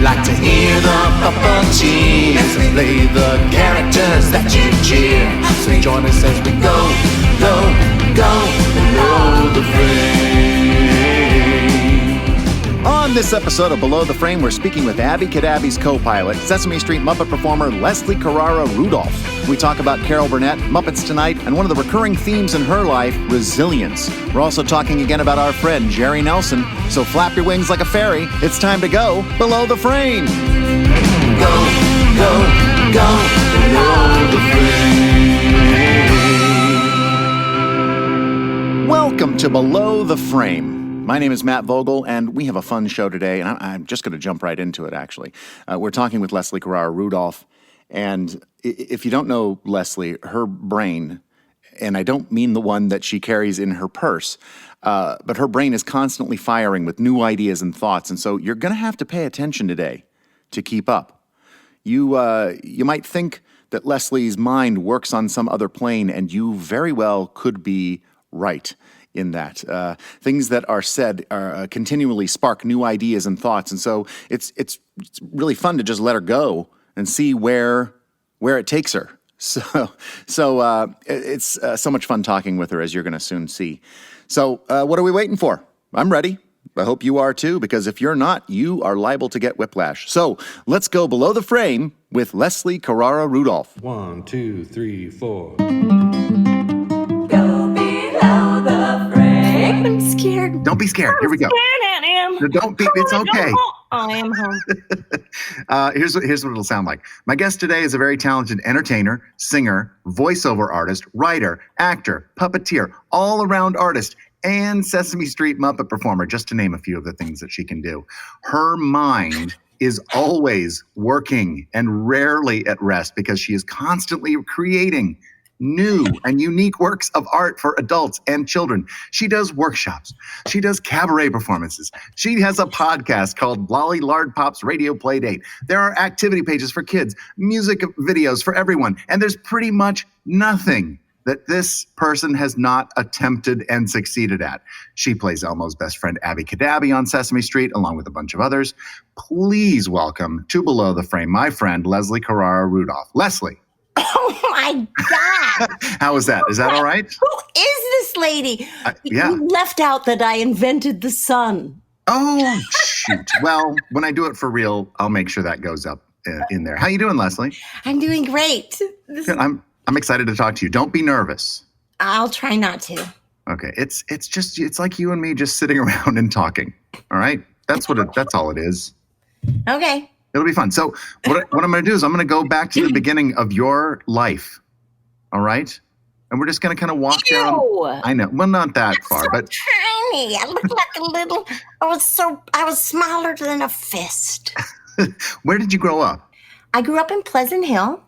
like to hear the puppeteers play the characters that you cheer. So join us as we go below the frame. On this episode of Below the Frame, we're speaking with Abby Cadabby's co-pilot, Sesame Street Muppet performer Leslie Carrara-Rudolph. We talk about Carol Burnett, Muppets Tonight, and one of the recurring themes in her life, resilience. We're also talking again about our friend Jerry Nelson. So flap your wings like a fairy. It's time to go below the frame. Go below the frame. Welcome to Below the Frame. My name is Matt Vogel, and we have a fun show today, and I'm just going to jump right into it, actually. We're talking with Leslie Carrara-Rudolph, and if you don't know Leslie, her brain, and I don't mean the one that she carries in her purse, but her brain is constantly firing with new ideas and thoughts, and so you're going to have to pay attention today to keep up. You might think that Leslie's mind works on some other plane, and you very well could be right in that. Things that are said continually spark new ideas and thoughts, and so it's really fun to just let her go and see where it takes her. So it's so much fun talking with her, as you're going to soon see. So what are we waiting for? I'm ready. I hope you are too, because if you're not, you are liable to get whiplash. So let's go below the frame with Leslie Carrara-Rudolph. 1, 2, 3, 4. I'm scared. Don't be scared. Here we go. No, don't be. It's okay. I am home. Here's what it'll sound like. My guest today is a very talented entertainer, singer, voiceover artist, writer, actor, puppeteer, all-around artist, and Sesame Street Muppet performer, just to name a few of the things that she can do. Her mind is always working and rarely at rest because she is constantly creating new and unique works of art for adults and children. She does workshops. She does cabaret performances. She has a podcast called Lolly Lard Pop's Radio Playdate. There are activity pages for kids, music videos for everyone, and there's pretty much nothing that this person has not attempted and succeeded at. She plays Elmo's best friend, Abby Cadabby, on Sesame Street, along with a bunch of others. Please welcome to Below the Frame, my friend, Leslie Carrara-Rudolph. Leslie. Oh my God. How is that? Is that all right? Who is this lady? Yeah. You left out that I invented the sun. Oh, shoot. Well, when I do it for real, I'll make sure that goes up in there. How you doing, Leslie? I'm doing great. Good. I'm excited to talk to you. Don't be nervous. I'll try not to. Okay. It's like you and me just sitting around and talking. All right? That's all it is. Okay. It'll be fun. So what I'm going to do is I'm going to go back to the beginning of your life. All right? And we're just going to kind of walk down. I know. Well, not that far, so but tiny. I look like a little. I was smaller than a fist. Where did you grow up? I grew up in Pleasant Hill,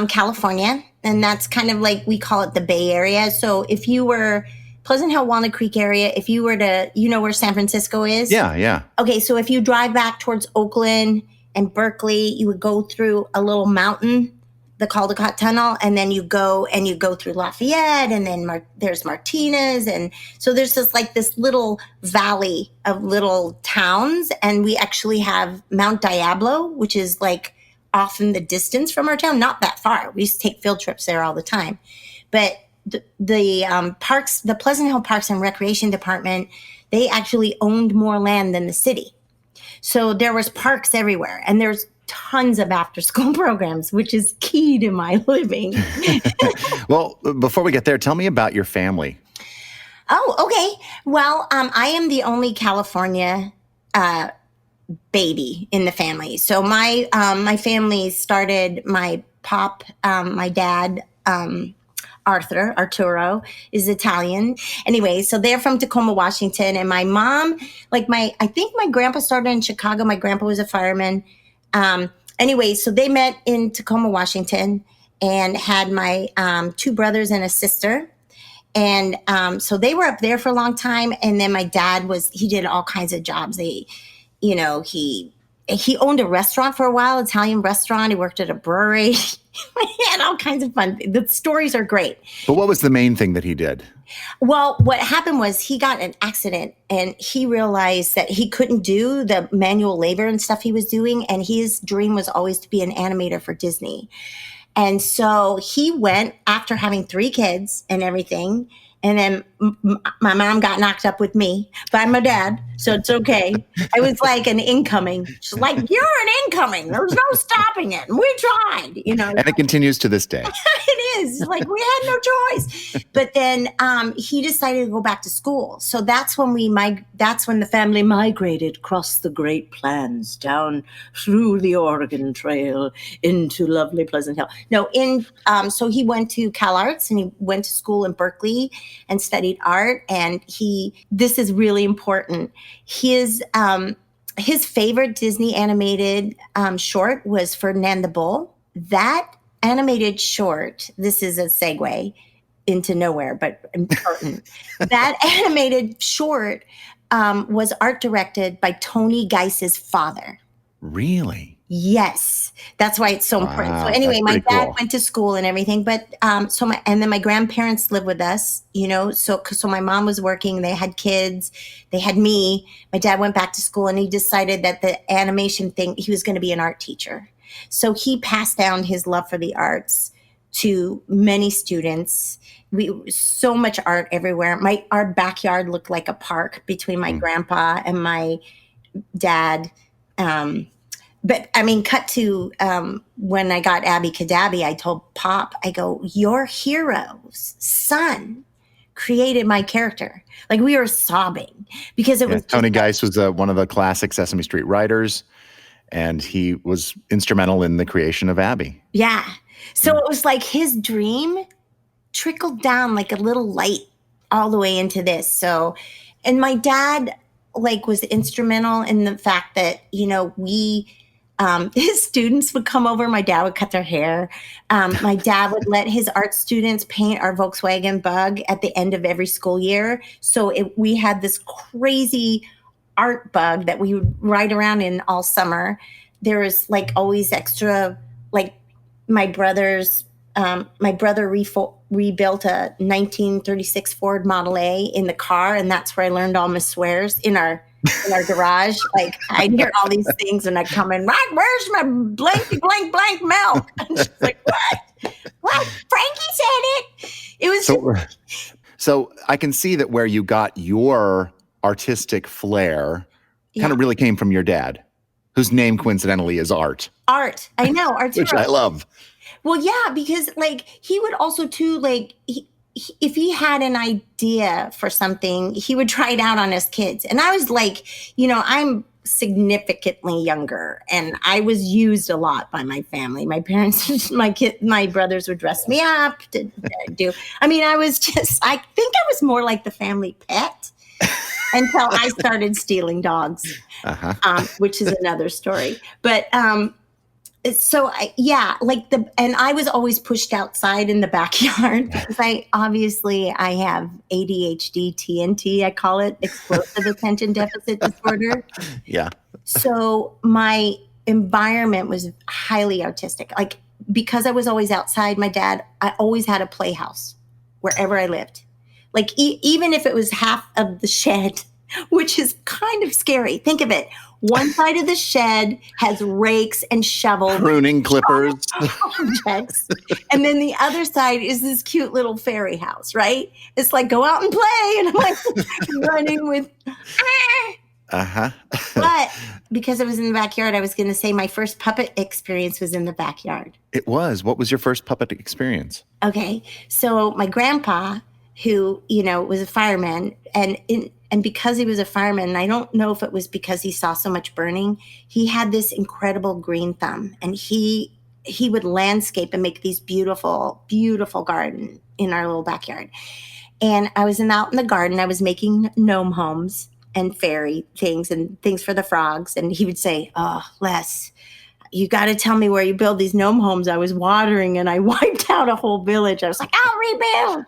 California, and that's kind of like we call it the Bay Area. So if you were Pleasant Hill, Walnut Creek area, if you were to, you know where San Francisco is? Yeah. Okay, so if you drive back towards Oakland and Berkeley, you would go through a little mountain, the Caldecott Tunnel, and then you go through Lafayette, and then there's Martinez, and so there's this little valley of little towns, and we actually have Mount Diablo, which is like off in the distance from our town, not that far. We used to take field trips there all the time, but the parks, the Pleasant Hill Parks and Recreation Department, they actually owned more land than the city. So there was parks everywhere, and there's tons of after-school programs, which is key to my living. Well, before we get there, tell me about your family. Oh, okay. Well, I am the only California baby in the family. So my family started, my pop, my dad, Arturo is Italian. Anyway, so they're from Tacoma, Washington. And my mom, I think my grandpa started in Chicago. My grandpa was a fireman. Anyway, so they met in Tacoma, Washington, and had my 2 brothers and a sister. And so they were up there for a long time. And then my dad he did all kinds of jobs. He he owned a restaurant for a while, Italian restaurant. He worked at a brewery. He had all kinds of fun. The stories are great. But what was the main thing that he did? Well, what happened was he got in an accident and he realized that he couldn't do the manual labor and stuff he was doing. And his dream was always to be an animator for Disney. And so he went after having 3 kids and everything. And then my mom got knocked up with me by my dad. So it's okay. I was like an incoming. She's like, you're an incoming. There's no stopping it. And we tried, And it continues to this day. It is. Like, we had no choice. But then he decided to go back to school. So that's when the family migrated across the Great Plains, down through the Oregon Trail into lovely Pleasant Hill. So he went to Cal Arts and he went to school in Berkeley and studied art. And this is really important. His favorite Disney animated short was Ferdinand the Bull. That animated short, this is a segue into nowhere, but important. That animated short was art directed by Tony Geis's father. Really? Yes, that's why it's so important. So anyway, my dad went to school and everything, but and then my grandparents lived with us, so my mom was working, they had kids, they had me. My dad went back to school and he decided that the animation thing, he was going to be an art teacher. So he passed down his love for the arts to many students. So much art everywhere. Our backyard looked like a park between my grandpa and my dad. But I mean, cut to when I got Abby Cadabby, I told Pop, I go, your hero's son created my character. Like, we were sobbing because it was Tony Geis was one of the classic Sesame Street writers, and he was instrumental in the creation of Abby. Yeah. So it was like his dream trickled down like a little light all the way into this. So, and my dad was instrumental in the fact that, his students would come over. My dad would cut their hair. My dad would let his art students paint our Volkswagen Bug at the end of every school year. So we had this crazy art bug that we would ride around in all summer. There was always extra, my brother rebuilt a 1936 Ford Model A in the car, and that's where I learned all my swears in our garage. I'd hear all these things and I'd come in, right, where's my blanky blank blank milk? And she's like, what? Frankie said it. It was so I can see that where you got your artistic flair kind of really came from your dad, whose name coincidentally is Art. Art. I know. Arturo. Which I love. Well, yeah, because he would also too, if he had an idea for something, he would try it out on his kids. And I was I'm significantly younger and I was used a lot by my family. My parents, my brothers would dress me up I think I was more like the family pet until I started stealing dogs, which is another story. But, so and I was always pushed outside in the backyard because I have ADHD, TNT, I call it, explosive attention deficit disorder. Yeah. So my environment was highly artistic. Because I was always outside, I always had a playhouse wherever I lived. Even if it was half of the shed, which is kind of scary. Think of it. One side of the shed has rakes and shovels. Pruning clippers. Objects. And then the other side is this cute little fairy house, right? It's go out and play. And I'm running with. But because I was in the backyard, I was going to say my first puppet experience was in the backyard. It was. What was your first puppet experience? Okay. So my grandpa, who, was a fireman, and because he was a fireman, and I don't know if it was because he saw so much burning, he had this incredible green thumb, and he would landscape and make these beautiful, beautiful garden in our little backyard. And I was out in the garden. I was making gnome homes and fairy things and things for the frogs. And he would say, "Oh, Les, you got to tell me where you build these gnome homes. I was watering and I wiped out a whole village." I was like, "I'll rebuild."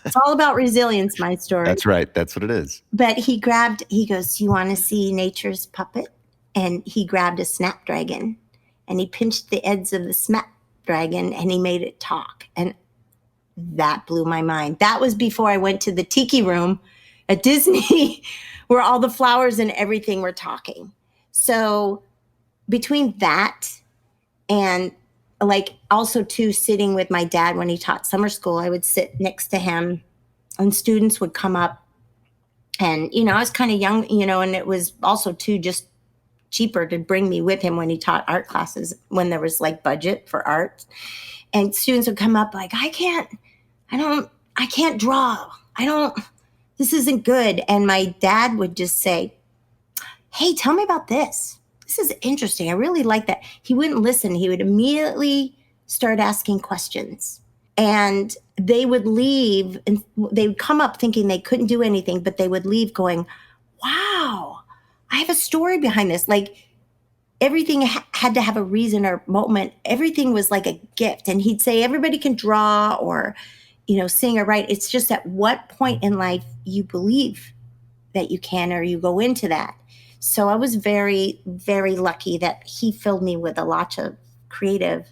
It's all about resilience, my story. That's right. That's what it is. But he goes, "You want to see nature's puppet?" and he grabbed a snapdragon and he pinched the ends of the snapdragon and he made it talk. And that blew my mind. That was before I went to the tiki room at Disney where all the flowers and everything were talking. So between that and like also too sitting with my dad when he taught summer school, I would sit next to him and students would come up and, you know, I was kind of young, you know, and it was also too just cheaper to bring me with him when he taught art classes when there was like budget for art. And students would come up like, I can't draw. This isn't good. And my dad would just say, hey, tell me about this. This is interesting. I really like that. He wouldn't listen. He would immediately start asking questions. And they would leave and they would come up thinking they couldn't do anything, but they would leave going, wow, I have a story behind this. Like everything had to have a reason or moment. Everything was like a gift. And he'd say, everybody can draw or, you know, sing or write. It's just at what point in life you believe that you can or you go into that. So I was very, very lucky that he filled me with a lot of creative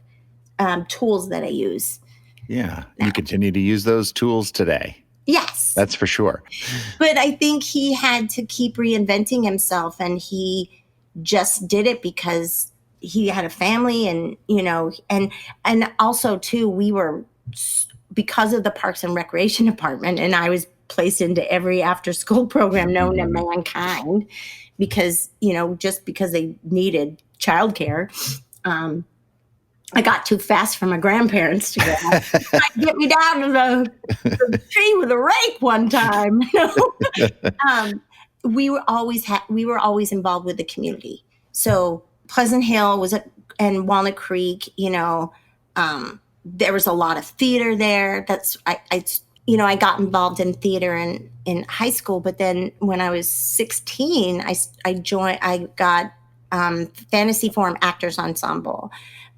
tools that I use. Yeah. You continue to use those tools today. Yes. That's for sure. But I think he had to keep reinventing himself, and he just did it because he had a family and, you know, and also too, we were, because of the Parks and Recreation Department, and I was placed into every after school program known to mankind because, you know, just because they needed childcare. I got too fast for my grandparents to get me down to the tree with a rake one time. We were always involved with the community. So Pleasant Hill and Walnut Creek, you know, there was a lot of theater there. I got involved in theater in high school, but then when I was 16, I got Fantasy Forum Actors Ensemble.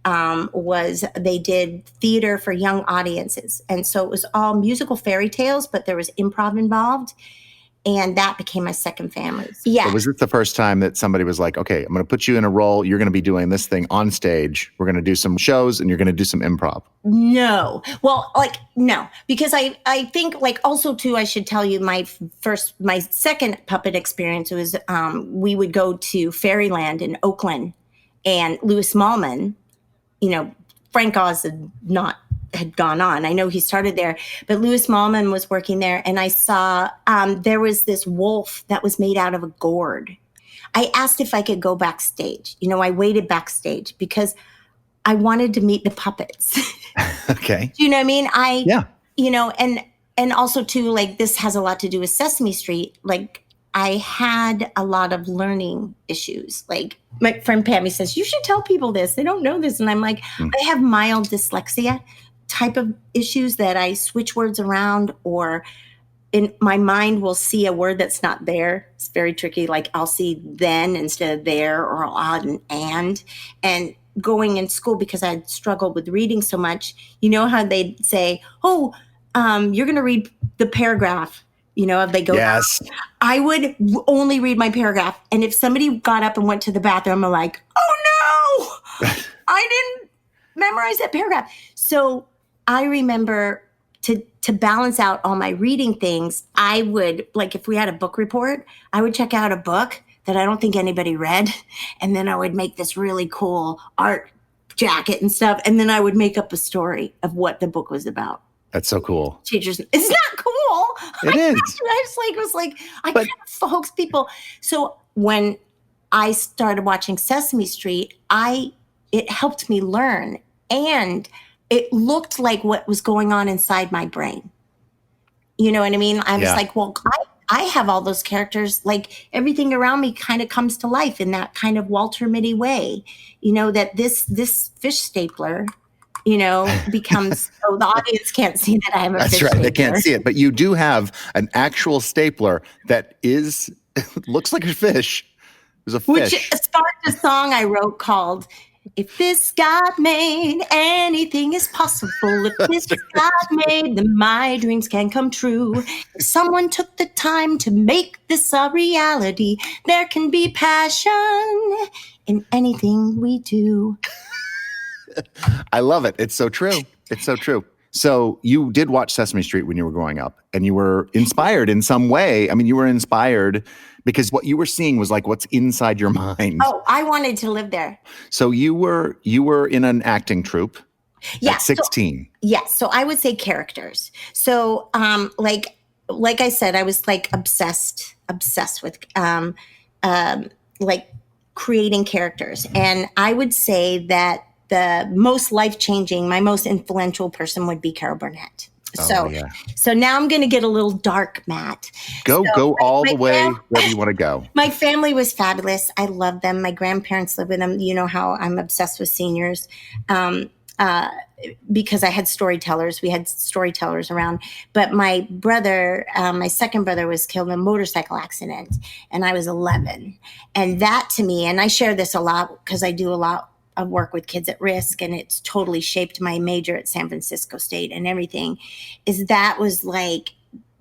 They did theater for young audiences. And so it was all musical fairy tales, but there was improv involved. And that became my second family. Yeah. So was this the first time that somebody was like, okay, I'm going to put you in a role. You're going to be doing this thing on stage. We're going to do some shows and you're going to do some improv. No. Well, no, because I think also too, I should tell you my second puppet experience was, we would go to Fairyland in Oakland, and Louis Malman, you know, Frank Oz had gone on. I know he started there, but Louis Malman was working there, and I saw there was this wolf that was made out of a gourd. I asked if I could go backstage. You know, I waited backstage because I wanted to meet the puppets. Okay. Do you know what I mean? Yeah. You know, and also too, like, this has a lot to do with Sesame Street. Like, I had a lot of learning issues. Like, my friend Pammy says, you should tell people this. They don't know this. And I'm like, I have mild dyslexia type of issues that I switch words around, or in my mind will see a word that's not there. It's very tricky. Like, I'll see then instead of there, or I'll add an and going in school, because I struggled with reading so much, you know how they'd say, oh, you're going to read the paragraph, you know, if they go, yes, I would only read my paragraph. And if somebody got up and went to the bathroom, I'm like, oh no, I didn't memorize that paragraph. So I remember to balance out all my reading things, I would, like, if we had a book report, I would check out a book that I don't think anybody read. And then I would make this really cool art jacket and stuff. And then I would make up a story of what the book was about. That's so cool. Teachers, it's not cool. It is. I can't hoax people. So when I started watching Sesame Street, it helped me learn. And it looked like what was going on inside my brain. You know what I mean? I was like, well, I have all those characters. Like, everything around me kind of comes to life in that kind of Walter Mitty way. You know, that this fish stapler, you know, becomes, so the audience can't see that I have a fish stapler. That's right. They can't see it. But you do have an actual stapler that looks like a fish. There's a fish. Which sparked a song I wrote called If this got made, anything is possible. If this got made, then my dreams can come true. If someone took the time to make this a reality, there can be passion in anything we do. I love it. It's so true. It's so true. So you did watch Sesame Street when you were growing up, and you were inspired in some way. I mean, you were inspired because what you were seeing was like what's inside your mind. Oh, I wanted to live there. So you were in an acting troupe at 16. Yes. So I would say characters. So like I said, I was like obsessed with like creating characters. And I would say that the most life-changing, my most influential person would be Carol Burnett. So now I'm going to get a little dark, Matt. Go all the way wherever you want to go. My family was fabulous. I love them. My grandparents lived with them. You know how I'm obsessed with seniors because I had storytellers. We had storytellers around. But my brother, my second brother, was killed in a motorcycle accident, and I was 11. And that to me, and I share this a lot because I do a lot of work with kids at risk, and it's totally shaped my major at San Francisco State and everything, is that was like,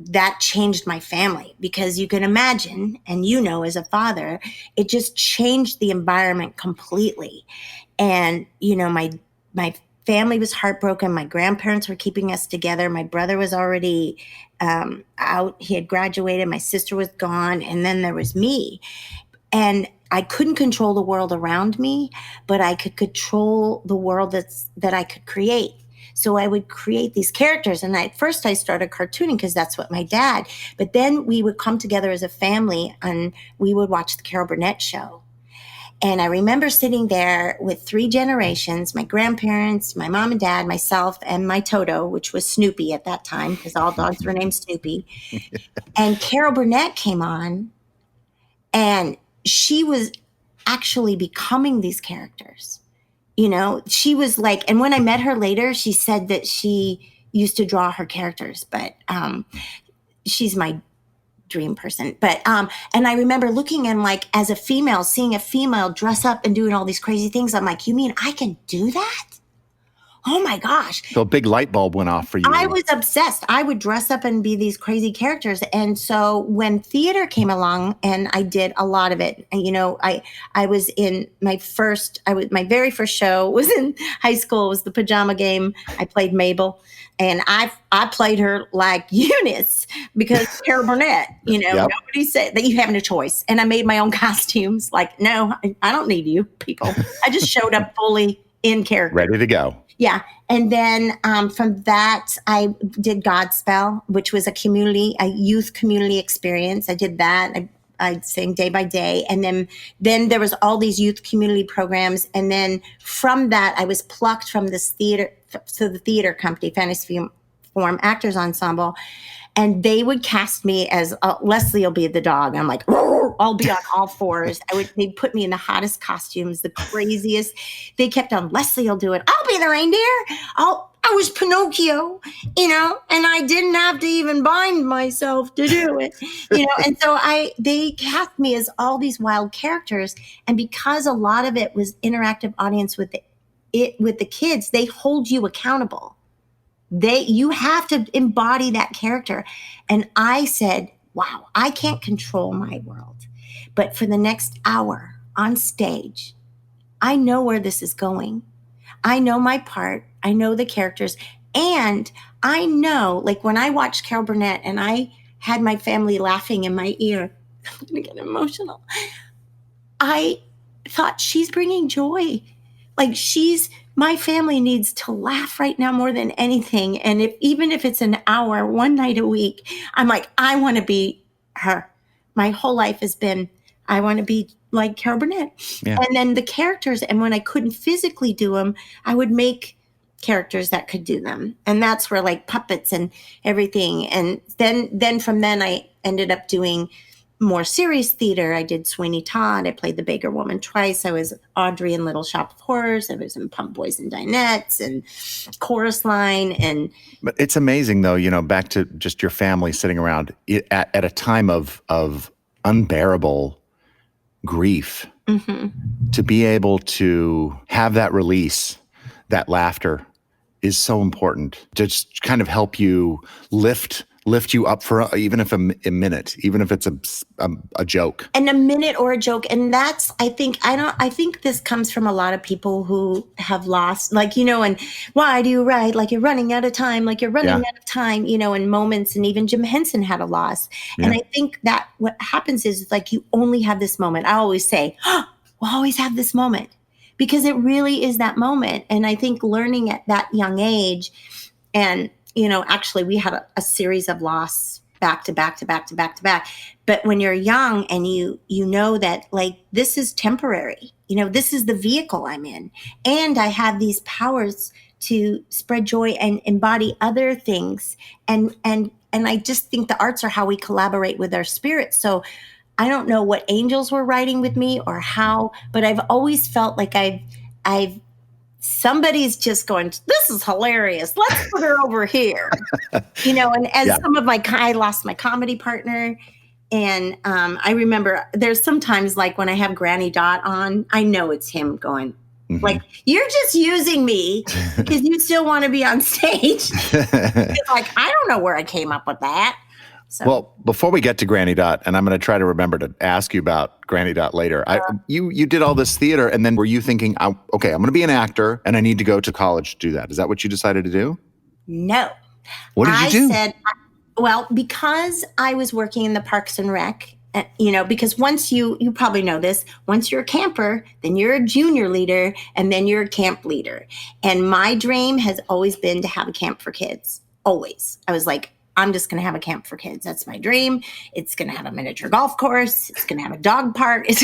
that changed my family, because you can imagine, and you know, as a father, it just changed the environment completely. And, you know, my family was heartbroken. My grandparents were keeping us together. My brother was already out. He had graduated. My sister was gone. And then there was me. And I couldn't control the world around me, but I could control the world that I could create. So I would create these characters. And at first I started cartooning because that's what my dad, but then we would come together as a family and we would watch the Carol Burnett show. And I remember sitting there with 3 generations, my grandparents, my mom and dad, myself, and my Toto, which was Snoopy at that time because all dogs were named Snoopy. And Carol Burnett came on, and she was actually becoming these characters. You know, she was like, and when I met her later, she said that she used to draw her characters, but she's my dream person. But, and I remember looking and like, as a female, seeing a female dress up and doing all these crazy things. I'm like, you mean I can do that? Oh my gosh. So a big light bulb went off for you. I was obsessed. I would dress up and be these crazy characters. And so when theater came along, and I did a lot of it, and, you know, I was in my very first show was in high school, was the Pajama Game. I played Mabel, and I played her like Eunice because Carol Burnett, you know, Yep. Nobody said that you have no choice. And I made my own costumes. Like, no, I don't need you people. I just showed up fully in character. Ready to go. Yeah. And then from that, I did Godspell, which was a youth community experience. I did that. I sang Day by Day. And then there was all these youth community programs. And then from that, I was plucked from this theater, to the theater company, Fantasy Forum Actors Ensemble. And they would cast me as Leslie will be the dog. I'm like, I'll be on all fours. They'd put me in the hottest costumes, the craziest. They kept on, Leslie will do it. I'll be the reindeer. I was Pinocchio, you know, and I didn't have to even bind myself to do it, you know. And so they cast me as all these wild characters. And because a lot of it was interactive audience with the kids, they hold you accountable. You have to embody that character. And I said, wow, I can't control my world. But for the next hour on stage, I know where this is going. I know my part. I know the characters. And I know, like when I watched Carol Burnett and I had my family laughing in my ear, I'm going to get emotional. I thought, she's bringing joy. Like my family needs to laugh right now more than anything. And even if it's an hour, one night a week, I'm like, I want to be her. My whole life has been, I want to be like Carol Burnett. Yeah. And then the characters, and when I couldn't physically do them, I would make characters that could do them. And that's where like puppets and everything. And then from then I ended up doing more serious theater. I did Sweeney Todd. I played the Baker Woman twice. I was Audrey in Little Shop of Horrors. I was in Pump Boys and Dinettes and Chorus Line. But it's amazing, though, you know, back to just your family sitting around at a time of unbearable grief To be able to have that release, that laughter is so important to just kind of help you lift you up for even if a minute, even if it's a joke. And a minute or a joke. And that's, I think this comes from a lot of people who have lost, like, and why do you write? Like you're running out of time, out of time, in moments. And even Jim Henson had a loss. Yeah. And I think that what happens is like, you only have this moment. I always say, we'll always have this moment because it really is that moment. And I think learning at that young age and, actually we had a series of loss back to back to back to back to back. But when you're young and you know that like, this is temporary, this is the vehicle I'm in. And I have these powers to spread joy and embody other things. And I just think the arts are how we collaborate with our spirits. So I don't know what angels were writing with me or how, but I've always felt like I've somebody's just going, this is hilarious. Let's put her over here. And as I lost my comedy partner. And I remember there's sometimes like when I have Granny Dot on, I know it's him going, like, you're just using me because you still want to be on stage. Like, I don't know where I came up with that. So. Well, before we get to Granny Dot, and I'm going to try to remember to ask you about Granny Dot later, you did all this theater, and then were you thinking, okay, I'm going to be an actor, and I need to go to college to do that? Is that what you decided to do? No. What did you do? I said, because I was working in the Parks and Rec, because once you probably know this, once you're a camper, then you're a junior leader, and then you're a camp leader. And my dream has always been to have a camp for kids. Always. I was like, I'm just going to have a camp for kids. That's my dream. It's going to have a miniature golf course. It's going to have a dog park. It's,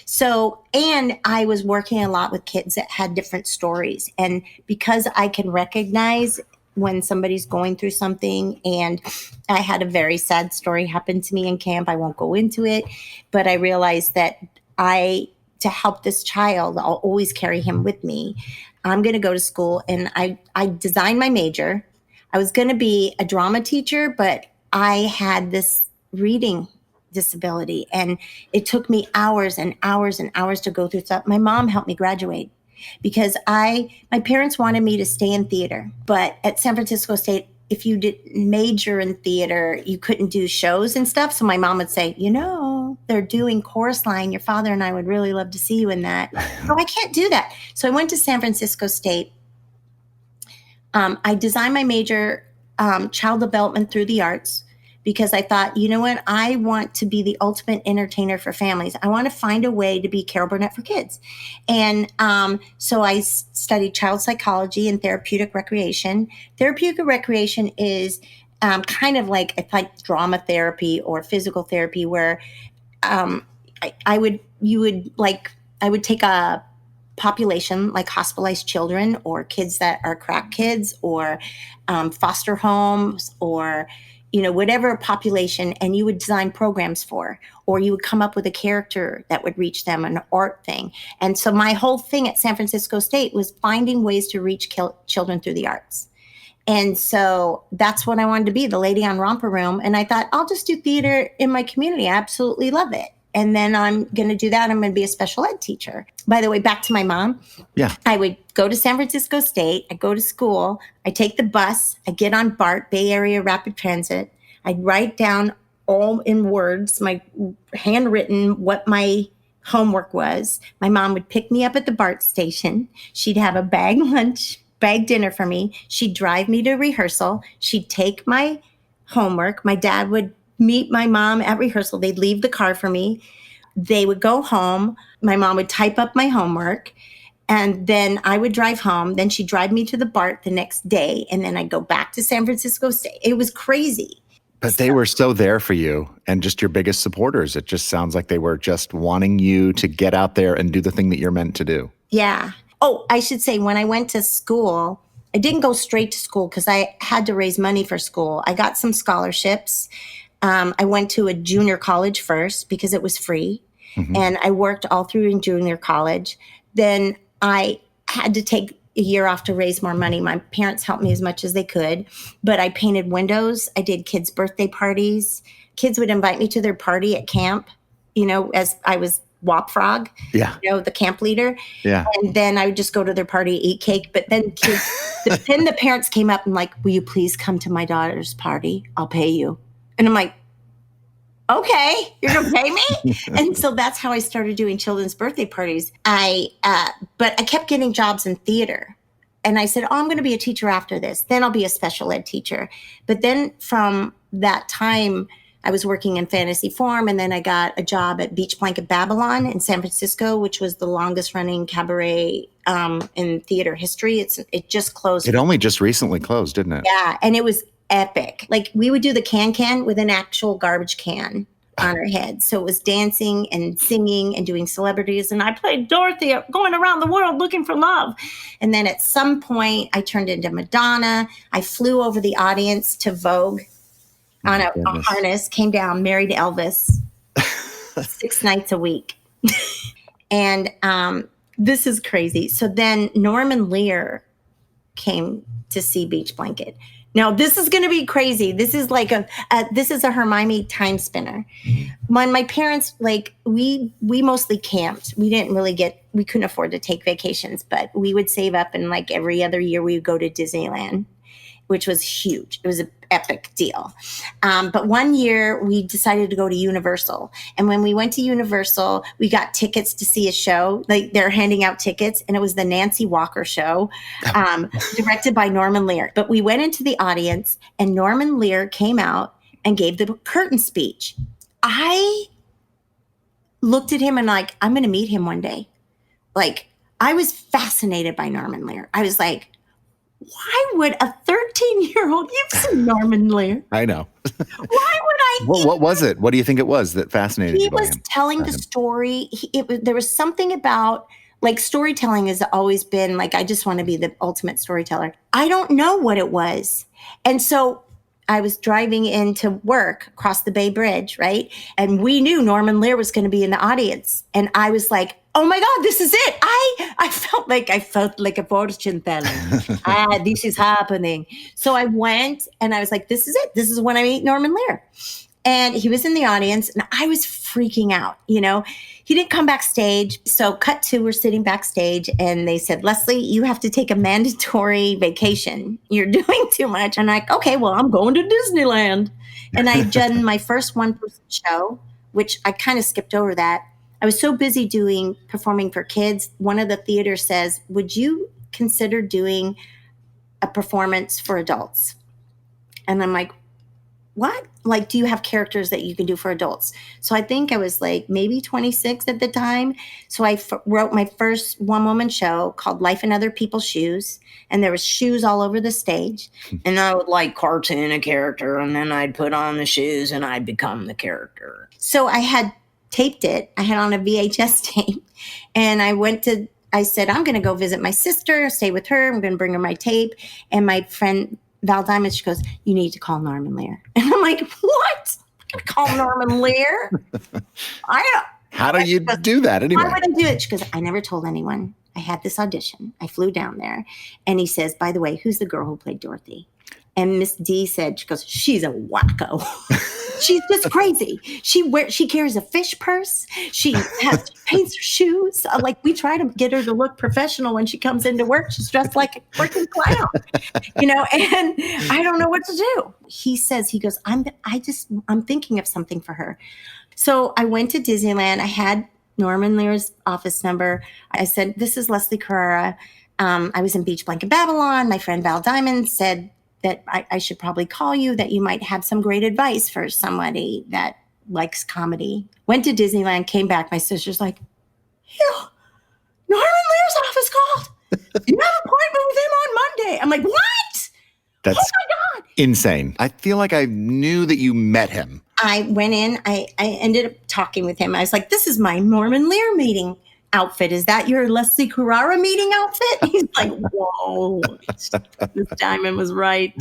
so, and I was working a lot with kids that had different stories. And because I can recognize when somebody's going through something, and I had a very sad story happen to me in camp. I won't go into it, but I realized that to help this child, I'll always carry him with me. I'm going to go to school, and I designed my major. I was going to be a drama teacher, but I had this reading disability, and it took me hours and hours and hours to go through stuff. My mom helped me graduate because my parents wanted me to stay in theater, but at San Francisco State, if you did major in theater, you couldn't do shows and stuff. So my mom would say, they're doing chorus line. Your father and I would really love to see you in that. No, I can't do that. So I went to San Francisco State. I designed my major, child development through the arts, because I thought, you know what? I want to be the ultimate entertainer for families. I want to find a way to be Carol Burnett for kids. And so I studied child psychology and therapeutic recreation. Therapeutic recreation is kind of like it's like drama therapy or physical therapy, where I would take a population like hospitalized children or kids that are crack kids or foster homes or whatever population, and you would design programs for, or you would come up with a character that would reach them, an art thing. And so my whole thing at San Francisco State was finding ways to reach children through the arts. And so that's what I wanted to be, the lady on Romper Room. And I thought, I'll just do theater in my community. I absolutely love it. And then I'm going to do that. I'm going to be a special ed teacher. By the way, back to my mom. Yeah. I would go to San Francisco State. I go to school. I take the bus. I get on BART, Bay Area Rapid Transit. I'd write down all in words, my handwritten, what my homework was. My mom would pick me up at the BART station. She'd have a bag dinner for me. She'd drive me to rehearsal. She'd take my homework. My dad would meet my mom at rehearsal. They'd leave the car for me. They would go home. My mom would type up my homework, and then I would drive home. Then she'd drive me to the BART the next day, and then I'd go back to San Francisco State. It was crazy. But they were so there for you and just your biggest supporters. It just sounds like they were just wanting you to get out there and do the thing that you're meant to do. Yeah. Oh, I should say, when I went to school, I didn't go straight to school because I had to raise money for school. I got some scholarships. I went to a junior college first because it was free. Mm-hmm. And I worked all through in junior college. Then I had to take a year off to raise more money. My parents helped me as much as they could, but I painted windows. I did kids' birthday parties. Kids would invite me to their party at camp, as I was Wop Frog, Yeah. the camp leader. Yeah. And then I would just go to their party, eat cake. But then then the parents came up and like, will you please come to my daughter's party? I'll pay you. And I'm like, okay, you're going to pay me? And so that's how I started doing children's birthday parties. But I kept getting jobs in theater. And I said, I'm going to be a teacher after this. Then I'll be a special ed teacher. But then from that time, I was working in fantasy form. And then I got a job at Beach Blanket Babylon in San Francisco, which was the longest running cabaret in theater history. It just closed. It only just recently closed, didn't it? Yeah. And it was epic. Like we would do the can with an actual garbage can on her head. So it was dancing and singing and doing celebrities. And I played Dorothy going around the world looking for love. And then at some point I turned into Madonna. I flew over the audience to Vogue on a harness, came down, married Elvis 6 nights a week. And this is crazy. So then Norman Lear came to see Beach Blanket. Now, this is going to be crazy. This is like this is a Hermione time spinner. When my parents, like, we mostly camped. We couldn't afford to take vacations, but we would save up, and like every other year we would go to Disneyland, which was huge. It was an epic deal. But one year we decided to go to Universal. And when we went to Universal, we got tickets to see a show. Like they're handing out tickets, and it was the Nancy Walker show, directed by Norman Lear. But we went into the audience, and Norman Lear came out and gave the curtain speech. I looked at him and like, I'm going to meet him one day. Like, I was fascinated by Norman Lear. I was like, why would a 13-year-old, you've seen Norman Lear. I know. Why would I? What was it? What do you think it was that fascinated you? He was telling the story. There was something about, like, storytelling has always been like, I just want to be the ultimate storyteller. I don't know what it was. And so I was driving into work across the Bay Bridge, right? And we knew Norman Lear was going to be in the audience. And I was like, oh my God, this is it. I felt like a fortune teller. This is happening. So I went and I was like, this is it. This is when I meet Norman Lear. And he was in the audience and I was freaking out. He didn't come backstage. So cut to, we're sitting backstage and they said, Leslie, you have to take a mandatory vacation. You're doing too much. And I'm like, okay, well, I'm going to Disneyland. And I done my first one-person show, which I kind of skipped over that. I was so busy performing for kids. One of the theaters says, would you consider doing a performance for adults? And I'm like, what? Like, do you have characters that you can do for adults? So I think I was like maybe 26 at the time. So I wrote my first one-woman show called Life in Other People's Shoes. And there was shoes all over the stage. And I would like cartoon a character and then I'd put on the shoes and I'd become the character. So I had taped it. I had on a VHS tape. And I said, I'm going to go visit my sister, stay with her. I'm going to bring her my tape. And my friend Val Diamond, she goes, you need to call Norman Lear. And I'm like, what? I'm going to call Norman Lear? How do you do that anyway? Why would I do it? She goes, I never told anyone. I had this audition. I flew down there. And he says, by the way, who's the girl who played Dorothy? And Miss D said, she goes, she's a wacko. She's just crazy. She carries a fish purse. She paints her shoes. Like, we try to get her to look professional when she comes into work. She's dressed like a freaking clown, and I don't know what to do. He goes, I'm thinking of something for her. So I went to Disneyland. I had Norman Lear's office number. I said, this is Leslie Carrara. I was in Beach Blanket Babylon. My friend Val Diamond said that I should probably call you, that you might have some great advice for somebody that likes comedy. Went to Disneyland, came back. My sister's like, Norman Lear's office called. You have an appointment with him on Monday. I'm like, what? That's oh my God. Insane. I feel like I knew that you met him. I went in. I ended up talking with him. I was like, this is my Norman Lear meeting outfit. Is that your Leslie Carrara meeting outfit? He's like, whoa, this Diamond was right.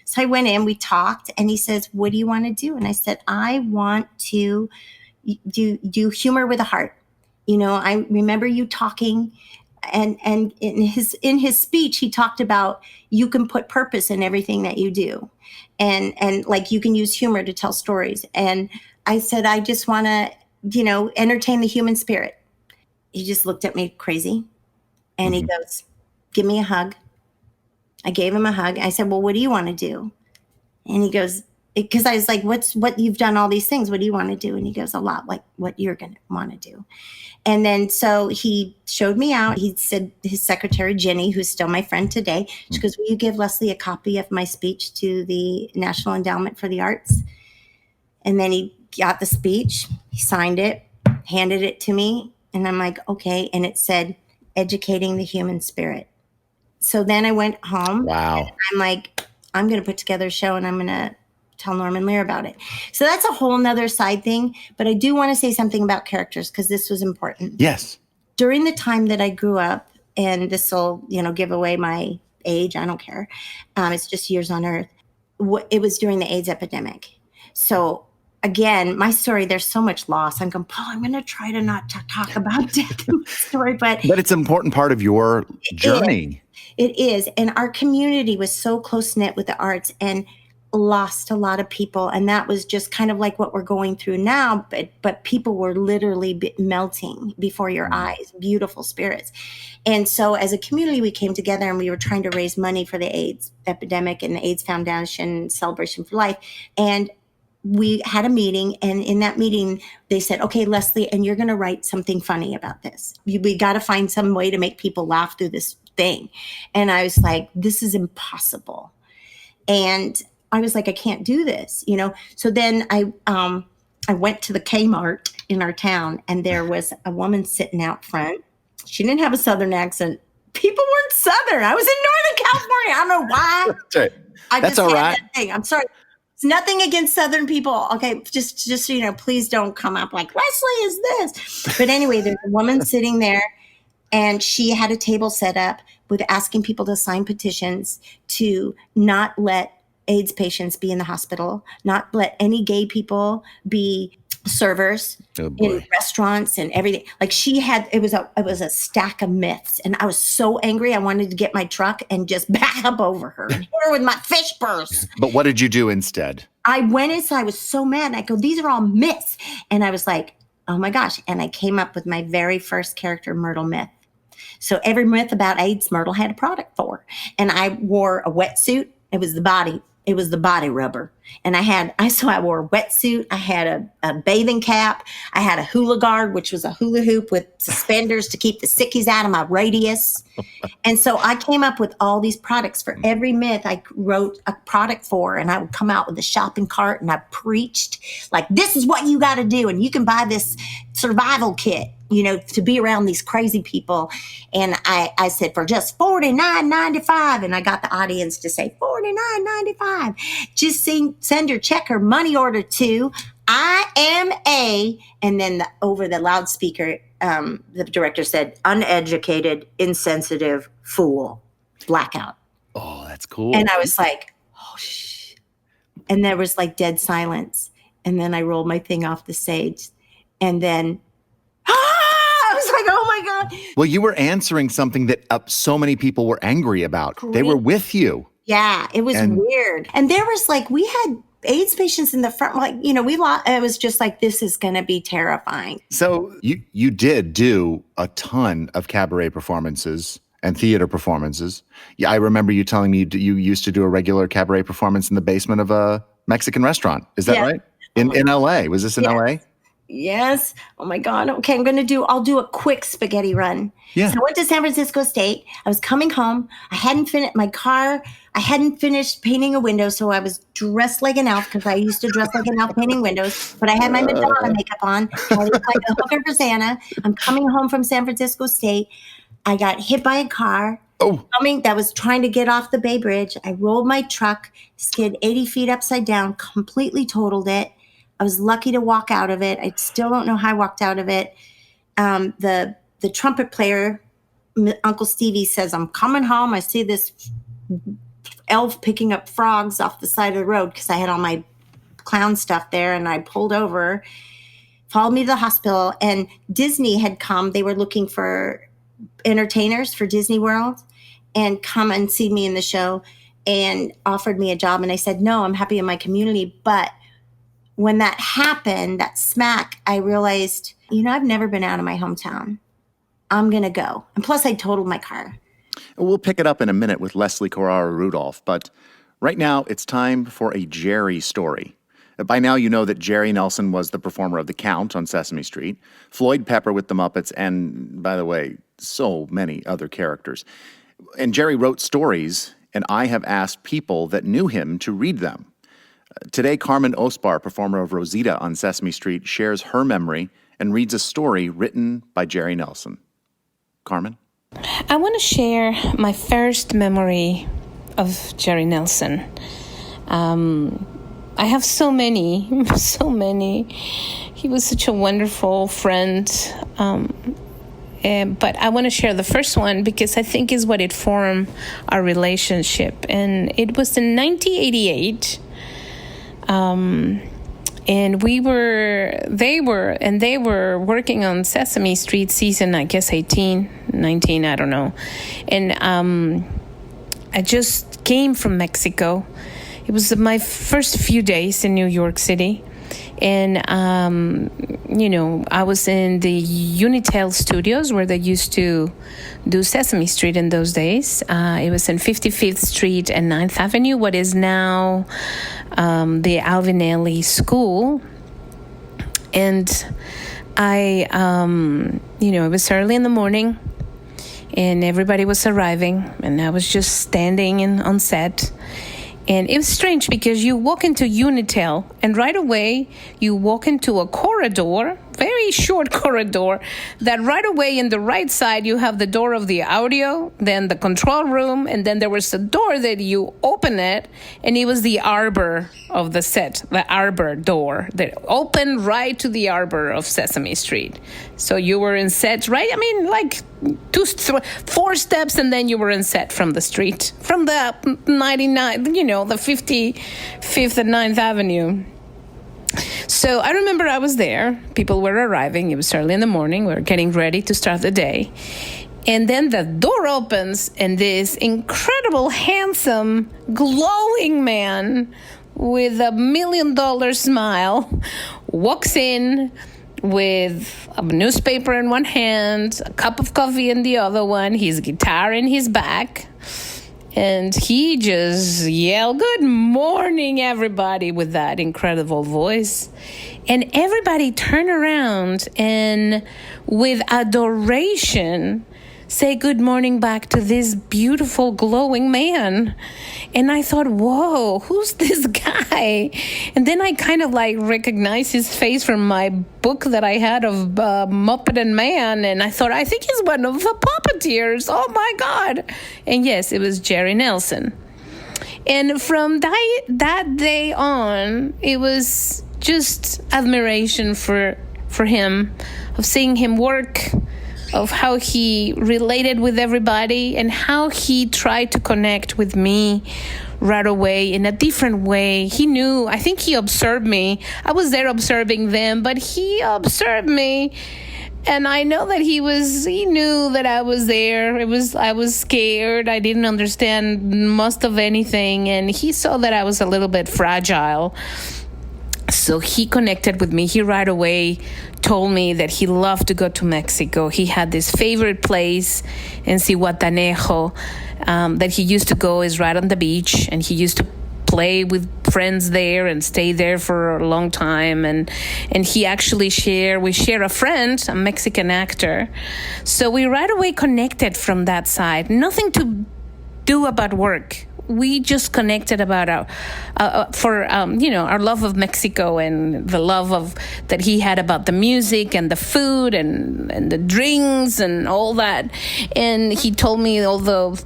So I went in, we talked, and he says, what do you want to do? And I said, I want to do humor with a heart. I remember you talking, and in his speech, he talked about you can put purpose in everything that you do. And like you can use humor to tell stories. And I said, I just want to entertain the human spirit. He just looked at me crazy and he goes, give me a hug. I gave him a hug. I said, well, what do you want to do? And he goes, because I was like, what you've done all these things. What do you want to do? And he goes, a lot like what you're going to want to do. And then so he showed me out. He said his secretary, Jenny, who's still my friend today, she goes, will you give Leslie a copy of my speech to the National Endowment for the Arts? And then he got the speech, he signed it, handed it to me. And I'm like, okay. And it said, educating the human spirit. So then I went home. Wow. I'm like, I'm going to put together a show and I'm going to tell Norman Lear about it. So that's a whole nother side thing. But I do want to say something about characters because this was important. Yes. During the time that I grew up, and this will, give away my age. I don't care. It's just years on Earth. It was during the AIDS epidemic. So again, my story, there's so much loss. I'm going, Paul, I'm going to try to not talk about death in my story. But it's an important part of your journey. It is. And our community was so close-knit with the arts and lost a lot of people. And that was just kind of like what we're going through now. But people were literally melting before your eyes, beautiful spirits. And so as a community, we came together and we were trying to raise money for the AIDS epidemic and the AIDS Foundation Celebration for Life. And we had a meeting, and in that meeting, they said, okay, Leslie, and you're going to write something funny about this. We got to find some way to make people laugh through this thing. And I was like, this is impossible. And I was like, I can't do this, So then I went to the Kmart in our town, and there was a woman sitting out front. She didn't have a Southern accent. People weren't Southern. I was in Northern California. I don't know why. That's right. That's all right. That thing. I'm sorry. It's nothing against Southern people. Okay, just so please don't come up like, Leslie is this. But anyway, there's a woman sitting there, and she had a table set up with asking people to sign petitions to not let AIDS patients be in the hospital, not let any gay people be servers in restaurants and everything. Like it was a stack of myths. And I was so angry. I wanted to get my truck and just back up over her and hit her with my fish purse. But what did you do instead? I went inside. I was so mad. And I go, these are all myths. And I was like, oh my gosh. And I came up with my very first character, Myrtle Myth. So every myth about AIDS, Myrtle had a product for. And I wore a wetsuit. It was the body rubber. And I wore a wetsuit. I had a bathing cap. I had a hula guard, which was a hula hoop with suspenders to keep the sickies out of my radius. And so I came up with all these products for every myth I wrote a product for. And I would come out with a shopping cart and I preached like, this is what you got to do. And you can buy this survival kit, to be around these crazy people. And I said, for just $49.95. And I got the audience to say $49.95. Just send your check or money order to I am a, and then over the loudspeaker, the director said, uneducated, insensitive fool, blackout. Oh, that's cool. And I was like, oh, shh. And there was like dead silence. And then I rolled my thing off the stage. And then, I was like, oh my God. Well, you were answering something that so many people were angry about. Great. They were with you. Yeah, it was weird. And there was we had AIDS patients in the front, it was just like, this is going to be terrifying. So you did do a ton of cabaret performances and theater performances. Yeah, I remember you telling me you used to do a regular cabaret performance in the basement of a Mexican restaurant. Is that right? In LA. Was this in LA? Yes. Oh my God. Okay. I'll do a quick spaghetti run. Yeah. So I went to San Francisco State. I was coming home. I hadn't finished painting a window. So I was dressed like an elf because I used to dress like an elf painting windows, but I had my Madonna makeup on. I looked like a hooker for Santa. I'm coming home from San Francisco State. I got hit by a car. That was trying to get off the Bay Bridge. I rolled my truck, skid 80 feet upside down, completely totaled it. I was lucky to walk out of it. I still don't know how I walked out of it. The trumpet player, Uncle Stevie, says, I'm coming home. I see this elf picking up frogs off the side of the road because I had all my clown stuff there. And I pulled over, followed me to the hospital. And Disney had come. They were looking for entertainers for Disney World and come and see me in the show and offered me a job. And I said, no, I'm happy in my community, but when that happened, that smack, I realized, I've never been out of my hometown. I'm going to go. And plus, I totaled my car. We'll pick it up in a minute with Leslie Carrara-Rudolph, but right now it's time for a Jerry story. By now you know that Jerry Nelson was the performer of The Count on Sesame Street, Floyd Pepper with the Muppets, and, by the way, so many other characters. And Jerry wrote stories, and I have asked people that knew him to read them. Today, Carmen Osbahr, performer of Rosita on Sesame Street, shares her memory and reads a story written by Jerry Nelson. Carmen? I want to share my first memory of Jerry Nelson. I have so many. He was such a wonderful friend. But I want to share the first one because I think is what it formed our relationship. And it was in 1988. And they were working on Sesame Street season, I guess 18, 19, I don't know. And I just came from Mexico. It was my first few days in New York City. And, I was in the Unitel studios where they used to do Sesame Street in those days. It was in 55th Street and 9th Avenue, what is now the Alvinelli School. And it was early in the morning and everybody was arriving and I was just standing on set. And it was strange because you walk into Unitel and right away you walk into a corridor, very short corridor, that right away in the right side you have the door of the audio, then the control room, and then there was a door that you open it, and it was the arbor of the set, the arbor door that opened right to the arbor of Sesame Street. So you were in set, right? I mean, like 4 steps, and then you were in set from the street, from the 99, the 55th and 9th Avenue. So I remember I was there. People were arriving. It was early in the morning. We were getting ready to start the day. And then the door opens, and this incredible, handsome, glowing man with a $1 million smile walks in with a newspaper in one hand, a cup of coffee in the other one, his guitar in his back. And he just yelled, "Good morning, everybody," with that incredible voice. And everybody turned around and with adoration say good morning back to this beautiful, glowing man. And I thought, whoa, who's this guy? And then I kind of recognized his face from my book that I had of Muppet and Man. And I thought, I think he's one of the puppeteers. Oh, my God. And yes, it was Jerry Nelson. And from that day on, it was just admiration for him, of seeing him work, of how he related with everybody and how he tried to connect with me right away in a different way. He knew, I think he observed me. I was there observing them, but he observed me. And I know that he knew that I was there. I was scared. I didn't understand most of anything. And he saw that I was a little bit fragile. So he connected with me. He right away told me that he loved to go to Mexico. He had this favorite place in Zihuatanejo that he used to go is right on the beach, and he used to play with friends there and stay there for a long time. And he actually we share a friend, a Mexican actor. So we right away connected from that side. Nothing to do about work. We just connected about our love of Mexico and the love that he had about the music and the food and the drinks and all that. And he told me all the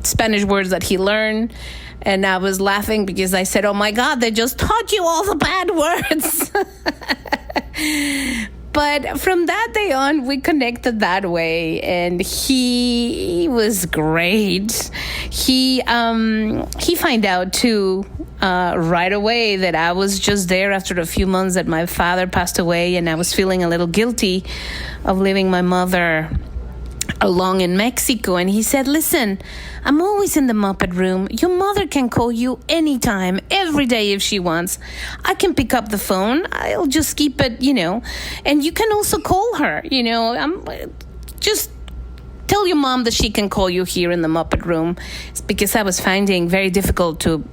Spanish words that he learned. And I was laughing because I said, "Oh my God, they just taught you all the bad words." But from that day on, we connected that way, and he was great. He found out too right away that I was just there after a few months that my father passed away, and I was feeling a little guilty of leaving my mother along in Mexico, and he said, listen, I'm always in the Muppet room. Your mother can call you anytime, every day if she wants. I can pick up the phone. I'll just keep it, and you can also call her, I'm just tell your mom that she can call you here in the Muppet room. It's because I was finding very difficult to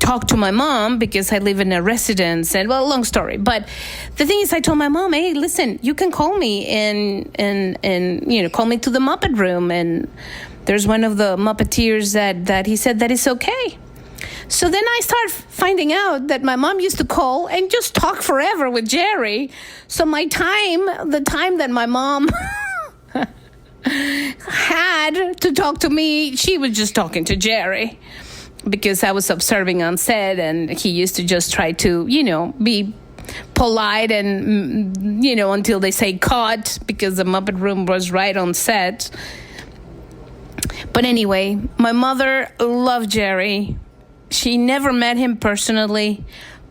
talk to my mom because I live in a residence, and long story. But the thing is, I told my mom, hey, listen, you can call me and call me to the Muppet room. And there's one of the Muppeteers that he said that is okay. So then I started finding out that my mom used to call and just talk forever with Jerry. So the time that my mom had to talk to me, she was just talking to Jerry. Because I was observing on set, and he used to just try to, be polite and, until they say cut, because the Muppet room was right on set. But anyway, my mother loved Jerry. She never met him personally,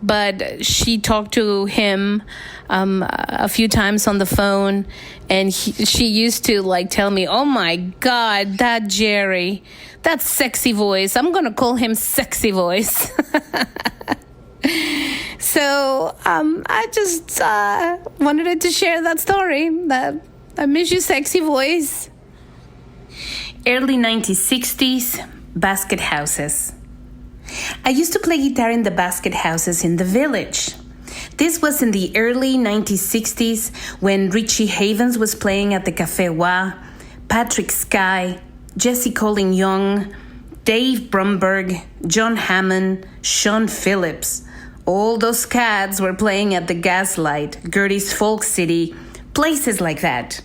but she talked to him a few times on the phone, and she used to tell me, oh my God, that Jerry, that sexy voice. I'm going to call him sexy voice. So I just wanted to share that story, that I miss you, sexy voice. Early 1960s, basket houses. I used to play guitar in the basket houses in the village. This was in the early 1960s when Richie Havens was playing at the Café Wa, Patrick Skye, Jesse Colin Young, Dave Brumberg, John Hammond, Sean Phillips. All those cats were playing at the Gaslight, Gertie's Folk City, places like that.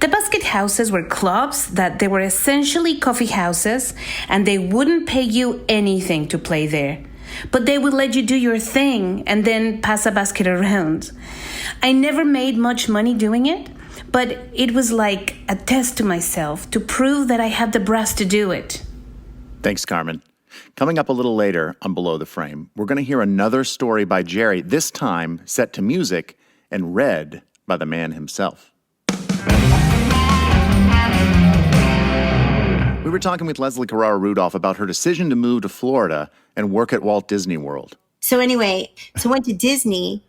The basket houses were clubs that they were essentially coffee houses, and they wouldn't pay you anything to play there. But they would let you do your thing and then pass a basket around. I never made much money doing it, but it was like a test to myself to prove that I had the brass to do it. Thanks, Carmen. Coming up a little later on Below the Frame, we're going to hear another story by Jerry, this time set to music and read by the man himself. We were talking with Leslie Carrara-Rudolph about her decision to move to Florida and work at Walt Disney World. So anyway, I went to Disney.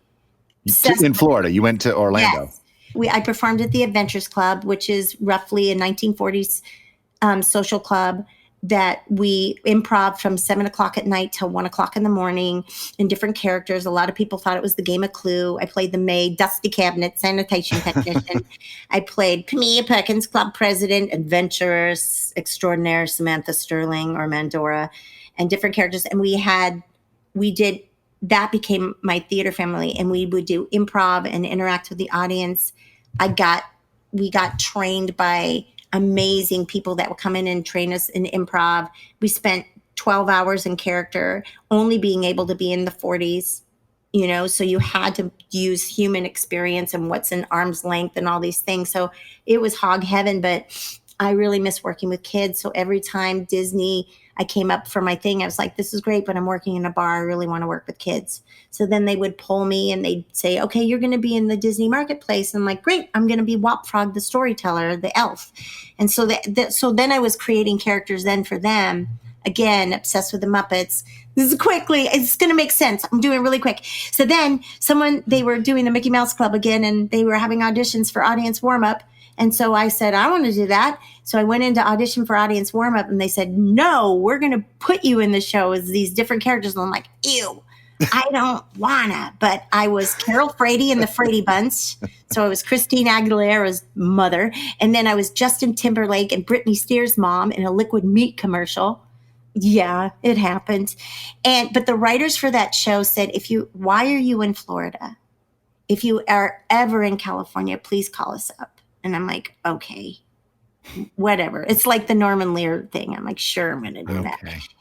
In Florida, you went to Orlando. Yes. I performed at the Adventures Club, which is roughly a 1940s social club that we improv from 7 o'clock at night till 1 o'clock in the morning in different characters. A lot of people thought it was the game of Clue. I played the maid, Dusty Cabinet, sanitation technician. I played Camilla Perkins, club president, adventurous, extraordinaire, Samantha Sterling or Mandora, and different characters. And that became my theater family, and we would do improv and interact with the audience. We got trained by amazing people that would come in and train us in improv. We spent 12 hours in character, only being able to be in the 40s, so you had to use human experience and what's in arm's length and all these things. So it was hog heaven, but I really miss working with kids. So every time Disney, I came up for my thing, I was like, this is great, but I'm working in a bar. I really want to work with kids. So then they would pull me and they'd say, okay, you're going to be in the Disney marketplace. And I'm like, great, I'm going to be Wop Frog, the storyteller, the elf. And so so then I was creating characters then for them. Again, obsessed with the Muppets. This is quickly, it's going to make sense. I'm doing it really quick. So then they were doing the Mickey Mouse Club again, and they were having auditions for audience warm-up. And so I said, I want to do that. So I went into audition for audience warm-up, and they said, no, we're going to put you in the show as these different characters. And I'm like, ew, I don't wanna. But I was Carol Frady in the Frady Bunch. So I was Christine Aguilera's mother. And then I was Justin Timberlake and Britney Spears' mom in a liquid meat commercial. Yeah, it happened. But the writers for that show said, why are you in Florida? If you are ever in California, please call us up. And I'm like, okay, whatever. It's like the Norman Lear thing. I'm like, sure, I'm going to do that.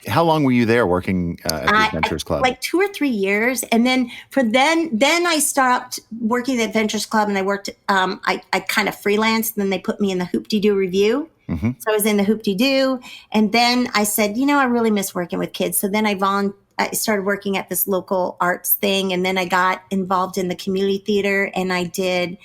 How long were you there working at the Adventures Club? Like 2 or 3 years. And then then I stopped working at the Adventures Club, and I worked, I kind of freelanced, and then they put me in the Hoop-Dee-Doo Review. Mm-hmm. So I was in the Hoop-Dee-Doo. And then I said, I really miss working with kids. So then I started working at this local arts thing. And then I got involved in the community theater, and I did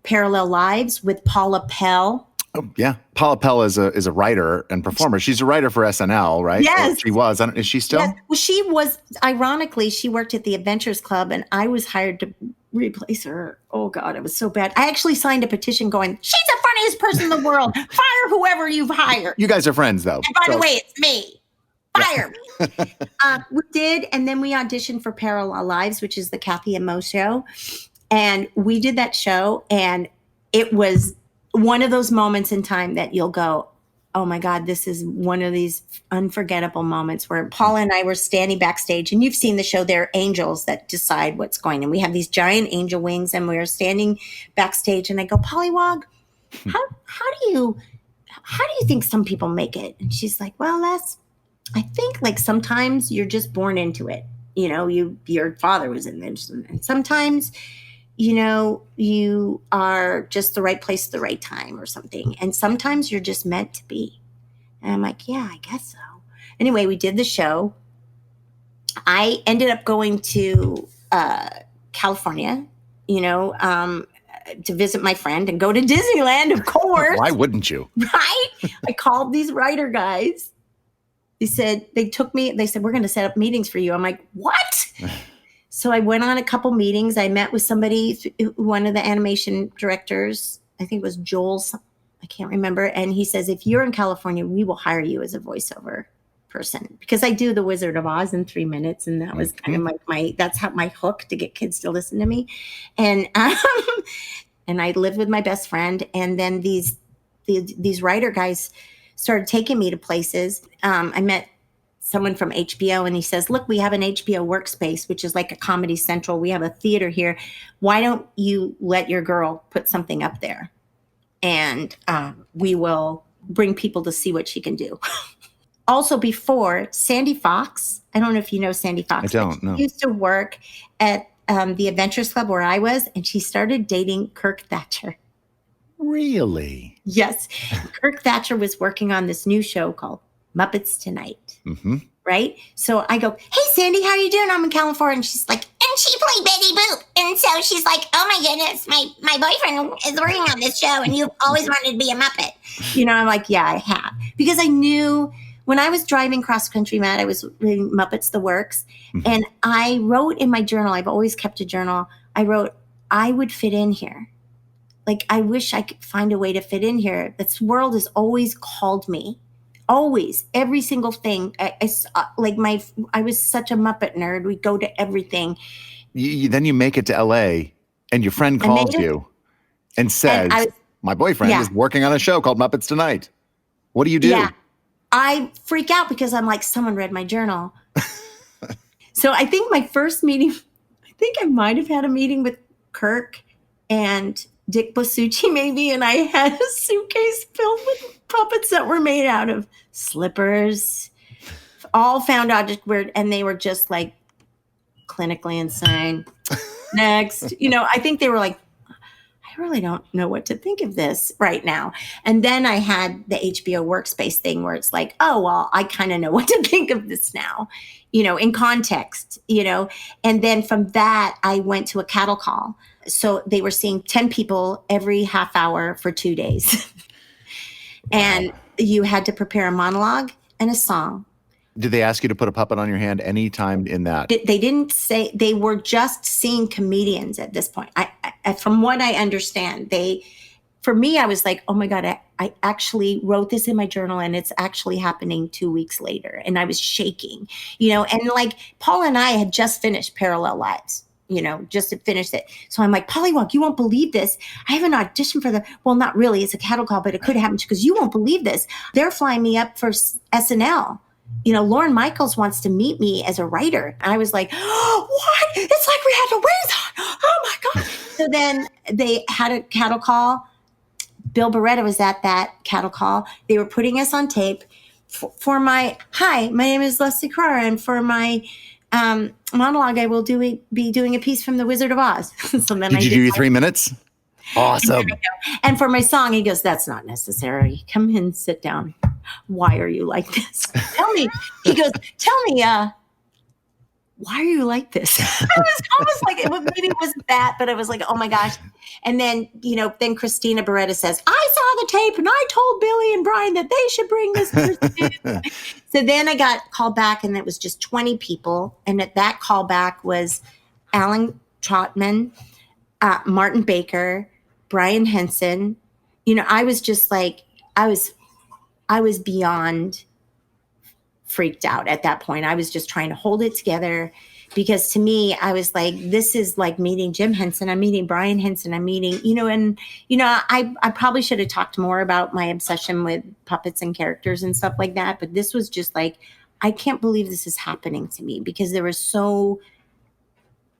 Parallel Lives with Paula Pell. Oh, yeah. Paula Pell is a writer and performer. She's a writer for SNL, right? Yes. Or she was. Is she still? Yes. Well, she was, ironically, she worked at the Adventures Club, and I was hired to replace her. Oh, God, it was so bad. I actually signed a petition going, she's the funniest person in the world. Fire whoever you've hired. You guys are friends, though. And by the way, it's me. Fire me. We did, and then we auditioned for Parallel Lives, which is the Kathy and Mo show. And we did that show, and it was one of those moments in time that you'll go, oh my God, this is one of these unforgettable moments where Paula and I were standing backstage, and you've seen the show, there are angels that decide what's going on. We have these giant angel wings, and we were standing backstage, and I go, Pollywog, how do you think some people make it? And she's like, well, I think like sometimes you're just born into it. You know, your father was in this, and sometimes you are just the right place at the right time or something. And sometimes you're just meant to be. And I'm like, yeah, I guess so. Anyway, we did the show. I ended up going to California, to visit my friend and go to Disneyland, of course. Why wouldn't you? Right? I called these writer guys. They said, we're going to set up meetings for you. I'm like, what? So I went on a couple meetings. I met with somebody, one of the animation directors, I think it was Joel, I can't remember. And he says, if you're in California, we will hire you as a voiceover person. Because I do The Wizard of Oz in 3 minutes. And that was kind of like that's how my hook to get kids to listen to me. And and I lived with my best friend. And then these writer guys started taking me to places. I met someone from HBO, and he says, look, we have an HBO workspace, which is like a Comedy Central. We have a theater here. Why don't you let your girl put something up there? And we will bring people to see what she can do. Also, before, Sandy Fox, I don't know if you know Sandy Fox. I don't know. She used to work at the Adventures Club where I was, and she started dating Kirk Thatcher. Really? Yes. Kirk Thatcher was working on this new show called Muppets Tonight. Mm-hmm. Right? So I go, hey, Sandy, how you doing? I'm in California. And she's like, and she played Betty Boop. And so she's like, oh my goodness, my boyfriend is working on this show, and you've always wanted to be a Muppet. I'm like, yeah, I have. Because I knew when I was driving cross country, Matt, I was reading Muppets The Works. Mm-hmm. And I wrote in my journal, I've always kept a journal. I wrote, I would fit in here. Like, I wish I could find a way to fit in here. This world has always called me. Always, every single thing. I was such a Muppet nerd. We'd go to everything. Then you make it to LA, and your friend calls you and says, my boyfriend is working on a show called Muppets Tonight. What do you do? Yeah. I freak out because I'm like, someone read my journal. So I think my first meeting, I might have had a meeting with Kirk and Dick Blasucci maybe, and I had a suitcase filled with puppets that were made out of slippers, all found object weird, and they were just like clinically insane. Next, I think they were like, I really don't know what to think of this right now. And then I had the HBO workspace thing where it's like, oh, well, I kind of know what to think of this now, in context, and then from that, I went to a cattle call. So they were seeing 10 people every half hour for 2 days. And you had to prepare a monologue and a song. Did they ask you to put a puppet on your hand anytime in that? They didn't say. They were just seeing comedians at this point. I from what I understand, for me, I was like, oh my God, I actually wrote this in my journal, and it's actually happening 2 weeks later. And I was shaking, and like Paul and I had just finished Parallel Lives. Just to finish it. So I'm like, Pollywog, you won't believe this. I have an audition for well, not really. It's a cattle call, but it could happen because you won't believe this. They're flying me up for SNL. Lorne Michaels wants to meet me as a writer. And I was like, oh, what? It's like we had the wings on. Oh my God. So then they had a cattle call. Bill Beretta was at that cattle call. They were putting us on tape for my name is Leslie Carrara, and for my monologue, I will be doing a piece from The Wizard of Oz. So then Did you do your 3 minutes? Awesome. And for my song, he goes, that's not necessary. Come in, sit down. Why are you like this? Tell me. He goes, tell me, why are you like this? I was almost like, maybe it wasn't that, but I was like, oh my gosh. And then, then Christina Beretta says, I saw the tape and I told Billy and Brian that they should bring this person in. So then I got called back and it was just 20 people. And at that callback was Alan Trotman, Martin Baker, Brian Henson. I was just like, I was beyond freaked out at that point. I was just trying to hold it together because to me, I was like, this is like meeting Jim Henson. I'm meeting Brian Henson. I'm meeting, I probably should have talked more about my obsession with puppets and characters and stuff like that. But this was just like, I can't believe this is happening to me because there were so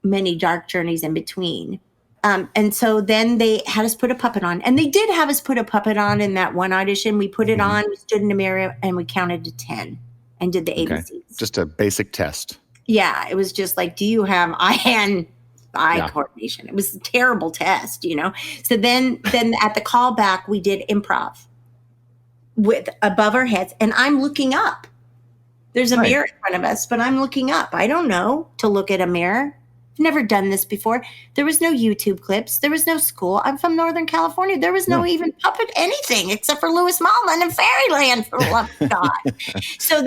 many dark journeys in between. And so then they had us put a puppet on, and they did have us put a puppet on in that one audition. We put it on, we stood in the mirror, and we counted to 10 and did the ABCs. Just a basic test. Yeah, it was just like, do you have eye coordination? It was a terrible test, So then at the callback, we did improv with above our heads, and I'm looking up. There's a mirror in front of us, but I'm looking up. I don't know to look at a mirror. I've never done this before. There was no YouTube clips. There was no school. I'm from Northern California. There was no even puppet anything except for Louis Malman and Fairyland, for the love of God. So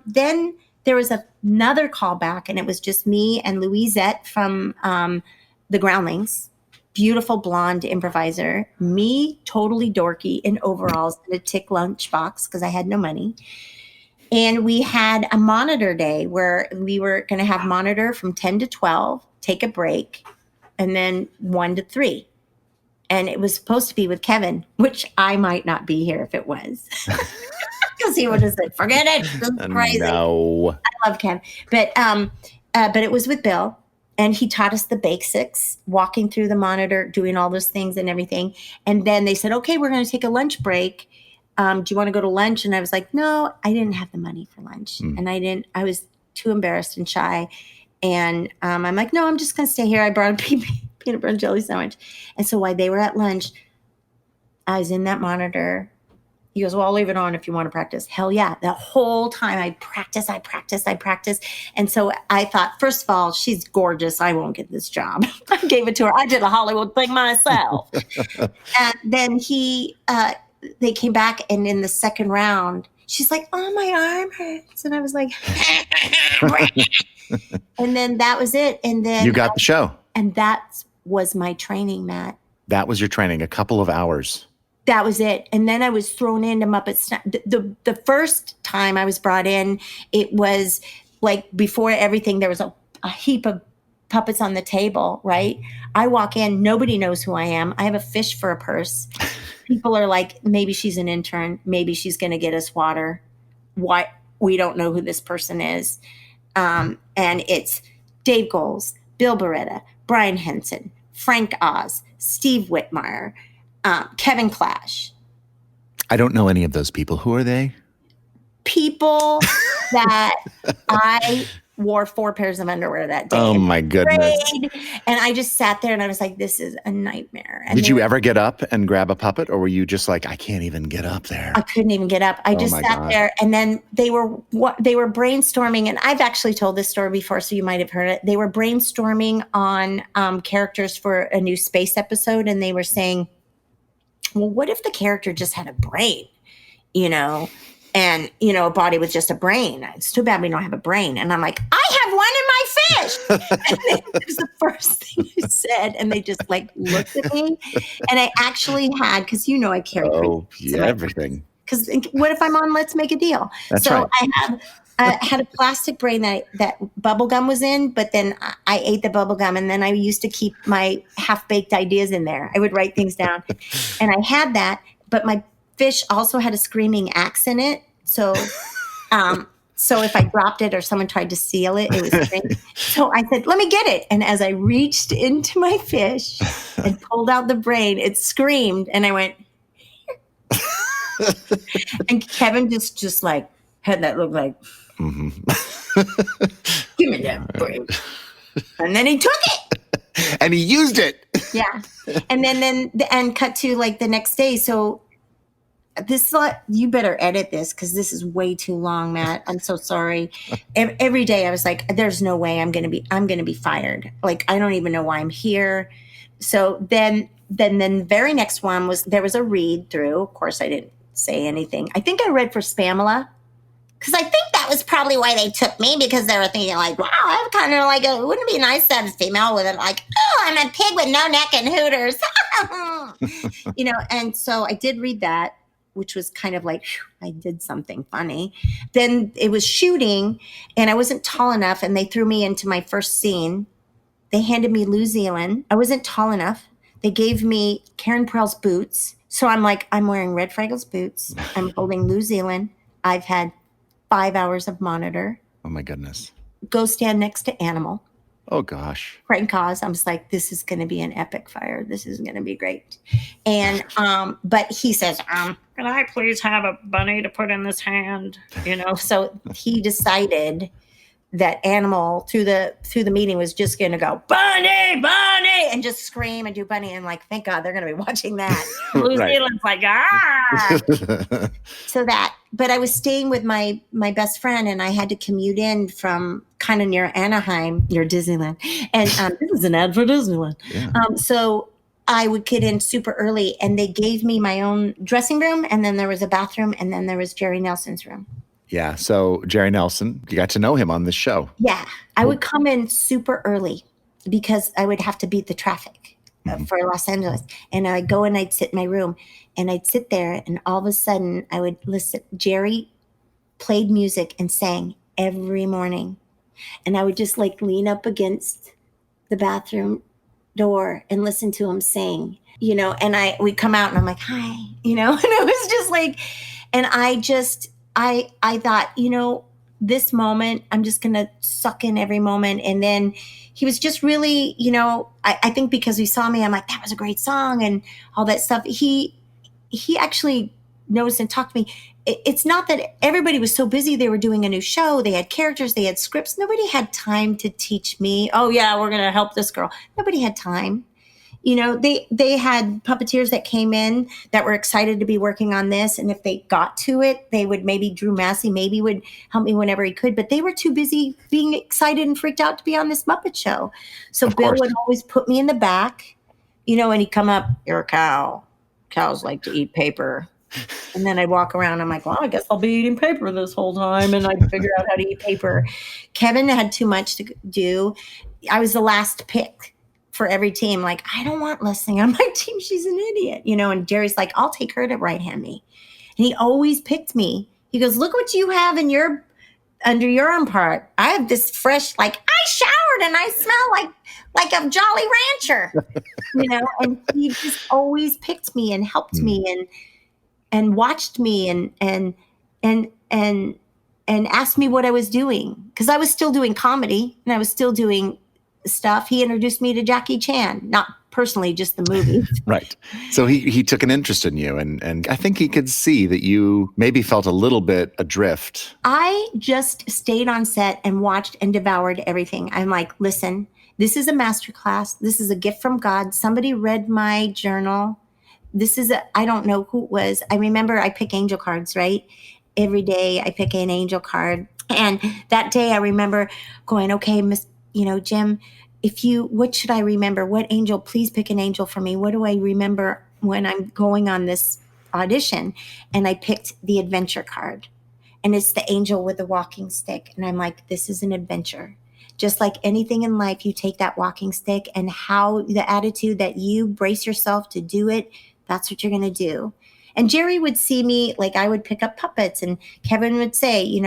then there was another callback, and it was just me and Louisette from the Groundlings, beautiful blonde improviser, me totally dorky in overalls and a tick lunchbox because I had no money. And we had a monitor day where we were going to have monitor from 10 to 12, take a break, and then 1 to 3. And it was supposed to be with Kevin, which I might not be here if it was. Because he would have said, forget it. This is crazy. No. I love Kevin. But it was with Bill. And he taught us the basics, walking through the monitor, doing all those things and everything. And then they said, okay, we're going to take a lunch break. Do you want to go to lunch? And I was like, no, I didn't have the money for lunch. And I was too embarrassed and shy. And I'm like, no, I'm just going to stay here. I brought a peanut butter and jelly sandwich. And so while they were at lunch, I was in that monitor. He goes, well, I'll leave it on if you want to practice. Hell yeah. The whole time I practiced. And so I thought, first of all, she's gorgeous. I won't get this job. I gave it to her. I did a Hollywood thing myself. And then they came back, and in the second round, she's like, oh, my arm hurts. And I was like, and then that was it. And then you got the show. And that was my training, Matt. That was your training, a couple of hours. That was it. And then I was thrown into Muppets. The first time I was brought in, it was like before everything, there was a heap of puppets on the table, right? I walk in, nobody knows who I am. I have a fish for a purse. People are like, maybe she's an intern. Maybe she's going to get us water. Why? We don't know who this person is. And it's Dave Goles, Bill Beretta, Brian Henson, Frank Oz, Steve Whitmire, Kevin Clash. I don't know any of those people. Who are they? People that I wore 4 pairs of underwear that day. Oh my goodness. And I just sat there and I was like, this is a nightmare. And did you ever get up and grab a puppet, or were you just like, I can't even get up there? I couldn't even get up. I just sat there, and then they were brainstorming, and I've actually told this story before, so you might have heard it. They were brainstorming on characters for a new space episode, and they were saying, well, what if the character just had a brain, and, a body with just a brain? It's too bad we don't have a brain. And I'm like, I have one in my fish. And it was the first thing I said. And they just looked at me. And I actually had, because I carry everything. Because what if I'm on Let's Make a Deal? That's right. I had a plastic brain that bubble gum was in, but then I ate the bubble gum, and then I used to keep my half-baked ideas in there. I would write things down. And I had that, but my fish also had a screaming axe in it. So so if I dropped it or someone tried to steal it, it was screaming. So I said, let me get it. And as I reached into my fish and pulled out the brain, it screamed. And I went, and Kevin just had that look like, give me that brain. And then he took it. And he used it. Yeah. And then cut to the next day. So this you better edit this because this is way too long, Matt. I'm so sorry. Every day I was like, there's no way I'm gonna be fired. Like, I don't even know why I'm here. So then the very next one there was a read through. Of course, I didn't say anything. I think I read for Spamela. Because I think that was probably why they took me, because they were thinking like, wow, I'm kind of like, wouldn't it be nice to have a female with it? Like, oh, I'm a pig with no neck and hooters. And so I did read that, which was kind of like, I did something funny. Then it was shooting and I wasn't tall enough and they threw me into my first scene. They handed me New Zealand. I wasn't tall enough. They gave me Karen Prell's boots. So I'm like, I'm wearing Red Fragle's boots. I'm holding New Zealand. I've had 5 hours of monitor. Oh my goodness. Go stand next to Animal. Oh gosh. Frank Oz. I'm just like, this is going to be an epic fire. This is going to be great. And, but he says, can I please have a bunny to put in this hand? So he decided that Animal through the meeting was just going to go, Bunny, Bunny, and just scream and do Bunny. And like, thank God they're going to be watching that. New Zealand's like, but I was staying with my best friend and I had to commute in from kind of near Anaheim, near Disneyland. And this is an ad for Disneyland. Yeah. So I would get in super early and they gave me my own dressing room. And then there was a bathroom and then there was Jerry Nelson's room. Yeah. So Jerry Nelson, you got to know him on this show. Yeah. I would come in super early because I would have to beat the traffic for Los Angeles. And I'd go and I'd sit in my room and I'd sit there and all of a sudden I would listen. Jerry played music and sang every morning. And I would just like lean up against the bathroom door and listen to him sing, and we'd come out and I'm like, hi, and it was just like, and I thought, this moment, I'm just going to suck in every moment. And then he was just really, I think because he saw me, I'm like, that was a great song and all that stuff. He actually noticed and talked to me. It's not that everybody was so busy. They were doing a new show. They had characters. They had scripts. Nobody had time to teach me, oh, yeah, we're going to help this girl. Nobody had time. They had puppeteers that came in that were excited to be working on this. And if they got to it, they would Drew Massey maybe would help me whenever he could. But they were too busy being excited and freaked out to be on this Muppet show. So Bill would always put me in the back, and he'd come up, you're a cow. Cows like to eat paper. And then I'd walk around. I'm like, well, I guess I'll be eating paper this whole time. And I'd figure out how to eat paper. Kevin had too much to do. I was the last pick for every team. Like, I don't want Leslie on my team. She's an idiot, and Jerry's like, I'll take her to right hand me. And he always picked me. He goes, look what you have in under your arm part. I have this fresh, like, I showered and I smell like a Jolly Rancher, and he just always picked me and helped me and watched me and asked me what I was doing. Because I was still doing comedy and I was still doing stuff. He introduced me to Jackie Chan, not personally, just the movie. Right. So he took an interest in you and I think he could see that you maybe felt a little bit adrift. I just stayed on set and watched and devoured everything. I'm like, listen, this is a masterclass. This is a gift from God. Somebody read my journal. I don't know who it was. I remember I pick angel cards, right? Every day I pick an angel card. And that day I remember going, okay, Jim, what should I remember? What angel? Please pick an angel for me. What do I remember when I'm going on this audition? And I picked the adventure card. And it's the angel with the walking stick. And I'm like, this is an adventure. Just like anything in life, you take that walking stick and how the attitude that you brace yourself to do it, that's what you're going to do. And Jerry would see me, like I would pick up puppets and Kevin would say,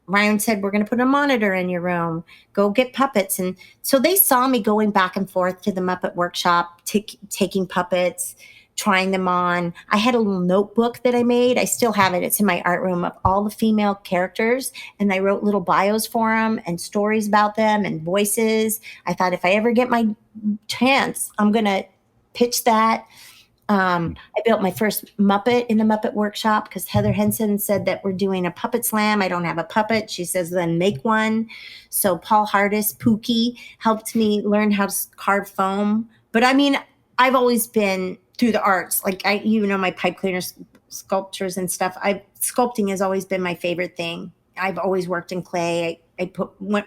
Ryan said, we're going to put a monitor in your room. Go get puppets. And so they saw me going back and forth to the Muppet workshop, taking puppets, trying them on. I had a little notebook that I made. I still have it. It's in my art room of all the female characters. And I wrote little bios for them and stories about them and voices. I thought if I ever get my chance, I'm going to pitch that. I built my first Muppet in the Muppet workshop because Heather Henson said that we're doing a puppet slam. I don't have a puppet. She says, then make one. So Paul Hardis, Pookie, helped me learn how to carve foam. But I mean, I've always been through the arts. Like my pipe cleaners, sculptures and stuff. Sculpting has always been my favorite thing. I've always worked in clay.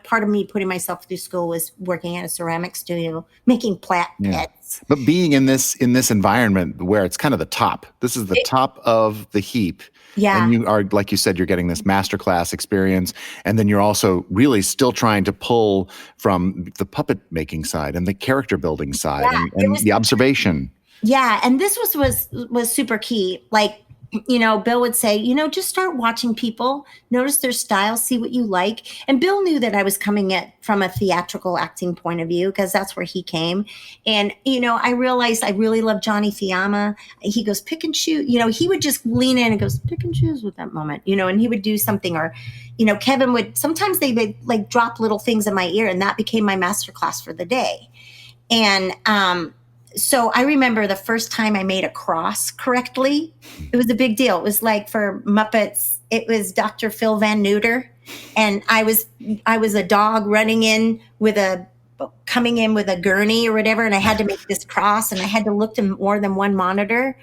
Part of me putting myself through school was working at a ceramic studio, making pets. But being in this environment where it's kind of the top, this is the top of the heap. Yeah. And you are, like you said, you're getting this masterclass experience. And then you're also really still trying to pull from the puppet making side and the character building side and the observation. Yeah. And this was super key. Like, Bill would say, just start watching people, notice their style, see what you like. And Bill knew that I was coming at from a theatrical acting point of view because that's where he came. And, I realized I really love Johnny Fiamma. He goes, pick and choose. He would just lean in and goes, pick and choose with that moment, and he would do something. Or, Kevin would, sometimes they would like drop little things in my ear, and that became my masterclass for the day. And, so I remember the first time I made a cross correctly. It was a big deal. It was like for Muppets, it was Dr. Phil Van Neuter. And I was a dog coming in with a gurney or whatever. And I had to make this cross, and I had to look to more than one monitor.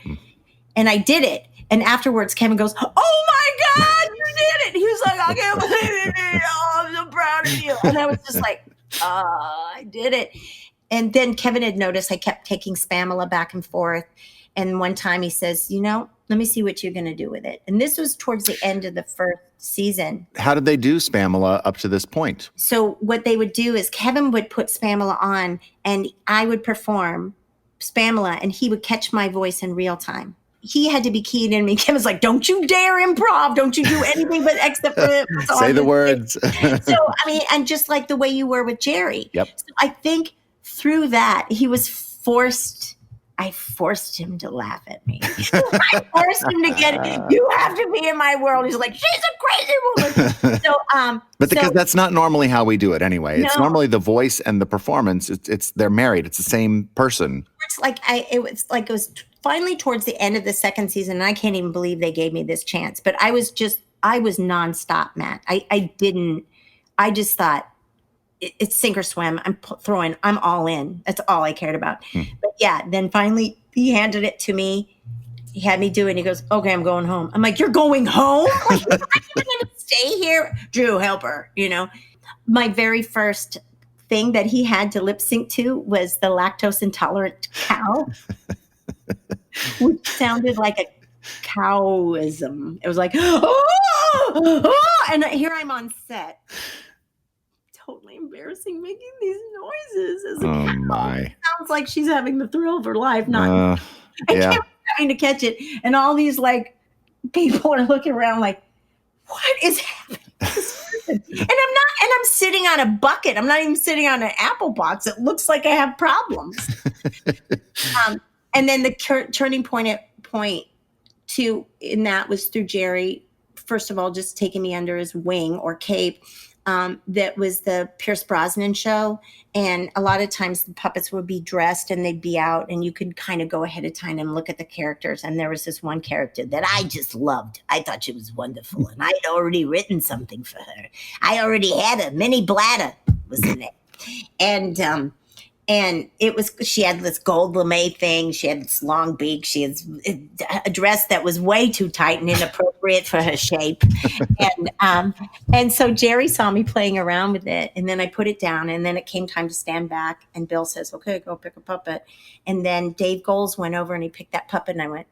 And I did it. And afterwards, Kevin goes, oh my God, you did it. He was like, I can't believe it. Oh, I'm so proud of you. And I was just like, I did it. And then Kevin had noticed I kept taking Spamula back and forth. And one time he says, let me see what you're going to do with it. And this was towards the end of the first season. How did they do Spamula up to this point? So what they would do is Kevin would put Spamula on, and I would perform Spamula, and he would catch my voice in real time. He had to be keyed in me. Kevin's like, don't you dare improv. Don't you do anything but except for say the words. So, and just like the way you were with Jerry. Yep. So I think through that, I forced him to laugh at me. I forced him to get it. You have to be in my world. He's like, she's a crazy woman. So, because that's not normally how we do it anyway. It's No. normally the voice and the performance. It's they're married. It's the same person. It was finally towards the end of the second season, and I can't even believe they gave me this chance. But I was nonstop, Matt. I just thought, it's sink or swim. I'm all in. That's all I cared about. But yeah, then finally he handed it to me. He had me do it. And he goes, okay, I'm going home. I'm like, you're going home? Like, I'm going to stay here. Drew, help her, My very first thing that he had to lip sync to was the Lactose Intolerant Cow, which sounded like a cowism. It was like, and here I'm on set. Totally embarrassing, making these noises as a cow. My. Sounds like she's having the thrill of her life. I kept having to catch it, and all these like people are looking around like, what is happening? And I'm sitting on a bucket. I'm not even sitting on an apple box. It looks like I have problems. And then the turning point in that was through Jerry. First of all, just taking me under his wing or cape. That was the Pierce Brosnan show. And a lot of times the puppets would be dressed and they'd be out, and you could kind of go ahead of time and look at the characters. And there was this one character that I just loved. I thought she was wonderful. And I'd already written something for her. I already had a mini bladder was in it. And it was, she had this gold lame thing. She had this long beak. She had a dress that was way too tight and inappropriate for her shape. And so Jerry saw me playing around with it. And then I put it down. And then it came time to stand back. And Bill says, okay, go pick a puppet. And then Dave Goles went over and he picked that puppet. And I went,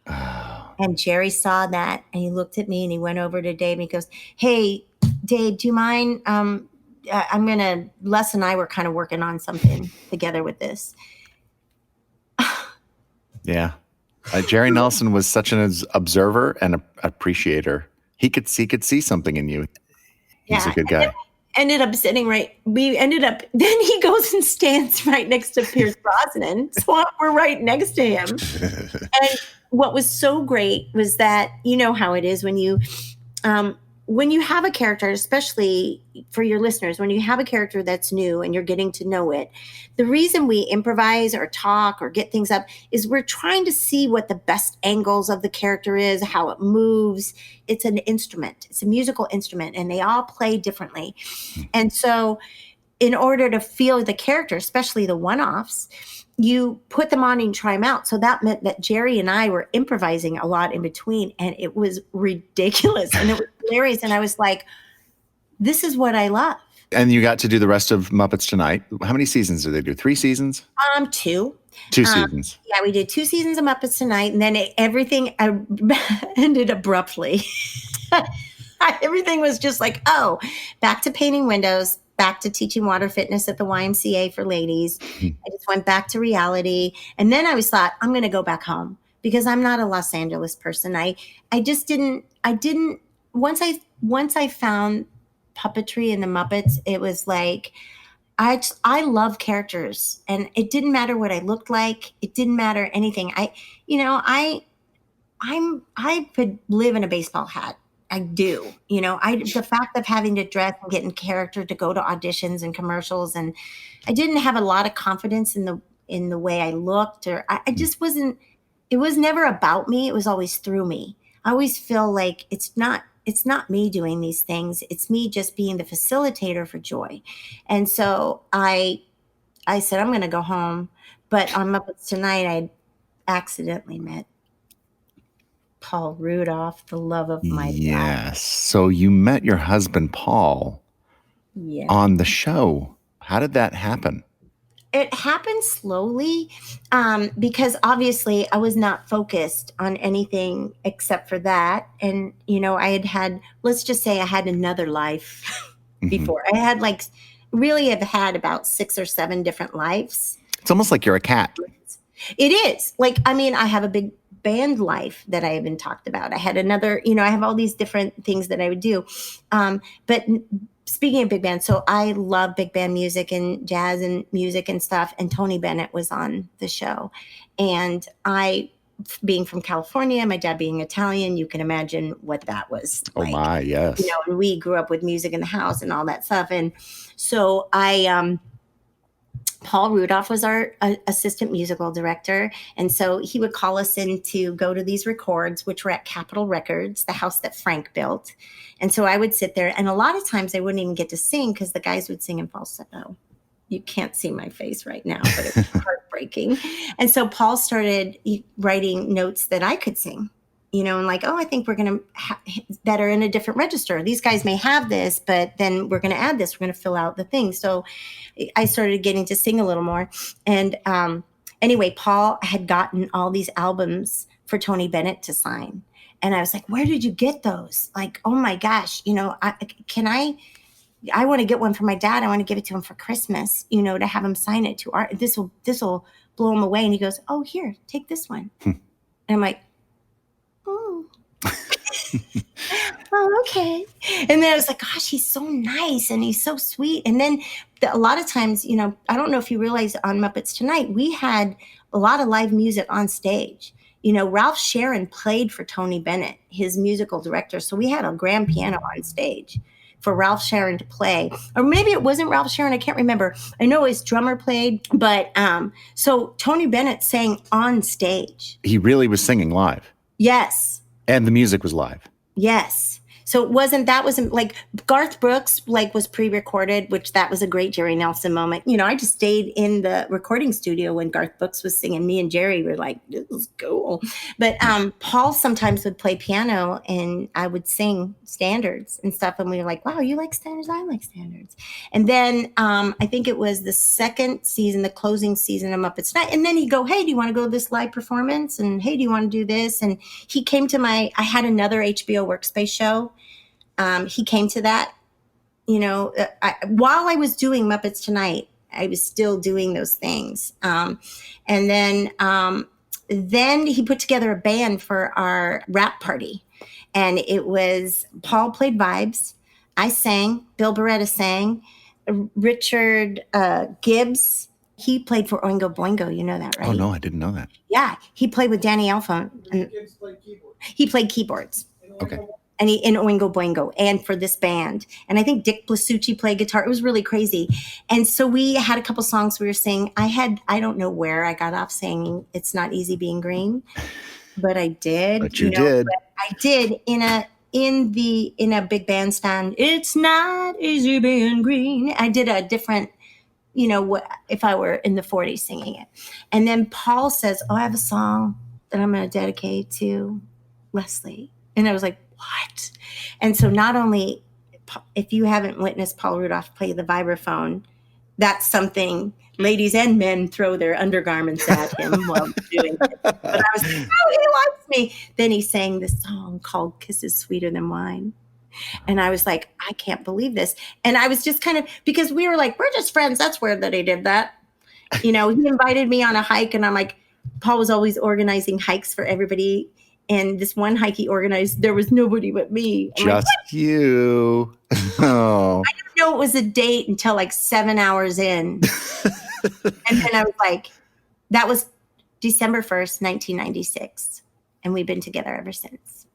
oh. And Jerry saw that. And he looked at me and he went over to Dave and he goes, hey, Dave, do you mind? Les and I were kind of working on something together with this. Yeah. Jerry Nelson was such an observer and an appreciator. He could see something in you. He's a good guy. Then he goes and stands right next to Pierce Brosnan. So we're right next to him. And what was so great was that, you know how it is when you have a character, especially for your listeners, when you have a character that's new and you're getting to know it, the reason we improvise or talk or get things up is we're trying to see what the best angles of the character is, how it moves. It's an instrument. It's a musical instrument, and they all play differently. And so in order to feel the character, especially the one-offs, you put them on and try them out. So that meant that Jerry and I were improvising a lot in between, and it was ridiculous and it was hilarious. And I was like, this is what I love. And you got to do the rest of Muppets Tonight. How many seasons did they do? 3 seasons? 2. 2 seasons. Yeah, we did 2 seasons of Muppets Tonight, and then everything ended abruptly. Everything was just like, oh, back to painting windows, back to teaching water fitness at the YMCA for ladies. I just went back to reality. And then I thought, I'm going to go back home because I'm not a Los Angeles person. I just didn't, once I found puppetry and the Muppets, it was like, I love characters, and it didn't matter what I looked like. It didn't matter anything. I could live in a baseball hat. I do, the fact of having to dress and get in character to go to auditions and commercials. And I didn't have a lot of confidence in the way I looked, or I just wasn't, it was never about me. It was always through me. I always feel like it's not me doing these things. It's me just being the facilitator for joy. And so I said, I'm going to go home. But on Muppets Tonight, I accidentally met Paul Rudolph, the love of my life. Yes. So you met your husband, Paul, on the show. How did that happen? It happened slowly because obviously I was not focused on anything except for that. And, I had, let's just say I had another life before. I had have had about 6 or 7 different lives. It's almost like you're a cat. It is. I have a big band life that I haven't talked about. I had another, I have all these different things that I would do. But speaking of big band, so I love big band music and jazz and music and stuff. And Tony Bennett was on the show. And I, being from California, my dad being Italian, you can imagine what that was like. Oh my, yes. And we grew up with music in the house and all that stuff. And so Paul Rudolph was our assistant musical director. And so he would call us in to go to these records, which were at Capitol Records, the house that Frank built. And so I would sit there, and a lot of times I wouldn't even get to sing because the guys would sing in falsetto. You can't see my face right now, but it was heartbreaking. And so Paul started writing notes that I could sing. And I think we're going to that are in a different register. These guys may have this, but then we're going to add this. We're going to fill out the thing. So I started getting to sing a little more. And anyway, Paul had gotten all these albums for Tony Bennett to sign. And I was like, where did you get those? Oh my gosh, I want to get one for my dad. I want to give it to him for Christmas, to have him sign it to art. This will blow him away. And he goes, oh, here, take this one. And I'm like, oh, oh, okay. And then I was like, gosh, he's so nice and he's so sweet. And then a lot of times, I don't know if you realize on Muppets Tonight, we had a lot of live music on stage. Ralph Sharon played for Tony Bennett, his musical director. So we had a grand piano on stage for Ralph Sharon to play. Or maybe it wasn't Ralph Sharon. I can't remember. I know his drummer played. But so Tony Bennett sang on stage. He really was singing live. Yes. And the music was live. Yes. So it wasn't like Garth Brooks, was pre-recorded, which that was a great Jerry Nelson moment. I just stayed in the recording studio when Garth Brooks was singing. Me and Jerry were like, this is cool. But Paul sometimes would play piano and I would sing standards and stuff. And we were like, wow, you like standards? I like standards. And then I think it was the second season, the closing season of Muppets Tonight. And then he'd go, hey, do you want to go to this live performance? And hey, do you want to do this? And he came to I had another HBO Workspace show. He came to that, while I was doing Muppets Tonight, I was still doing those things. And then he put together a band for our rap party. And it was, Paul played vibes. I sang, Bill Beretta sang, Richard Gibbs, he played for Oingo Boingo. You know that, right? Oh, no, I didn't know that. Yeah, he played with Danny Elfman. He played keyboards. Okay. And in Oingo Boingo and for this band. And I think Dick Blasucci played guitar. It was really crazy. And so we had a couple songs we were singing. I don't know where I got off singing It's Not Easy Being Green, but I did. But you did. But I did in in a big bandstand. It's not easy being green. I did a different, what if I were in the 40s singing it. And then Paul says, "Oh, I have a song that I'm going to dedicate to Leslie." And I was like, "What?" And so not only, if you haven't witnessed Paul Rudolph play the vibraphone, that's something ladies and men throw their undergarments at him while doing it. But I was like, "Oh, he likes me." Then he sang this song called "Kisses Sweeter Than Wine." And I was like, I can't believe this. And I was just kind of, because we were like, we're just friends. That's weird that he did that. He invited me on a hike, and I'm like, Paul was always organizing hikes for everybody. And this one hike he organized, there was nobody but me. I'm Just like, you. Oh. I didn't know it was a date until like 7 hours in. And then I was like, that was December 1st, 1996. And we've been together ever since.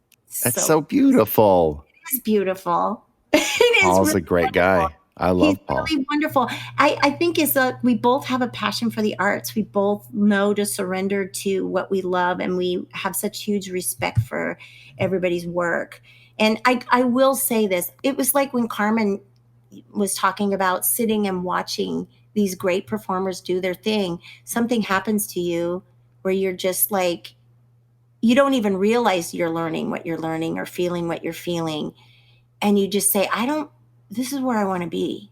That's so beautiful. It is beautiful. It is Paul's really a great wonderful. guy. I love Paul. He's really wonderful. I think we both have a passion for the arts. We both know to surrender to what we love, and we have such huge respect for everybody's work. And I will say this. It was like when Carmen was talking about sitting and watching these great performers do their thing. Something happens to you where you're just like, you don't even realize you're learning what you're learning or feeling what you're feeling. And you just say, this is where I want to be.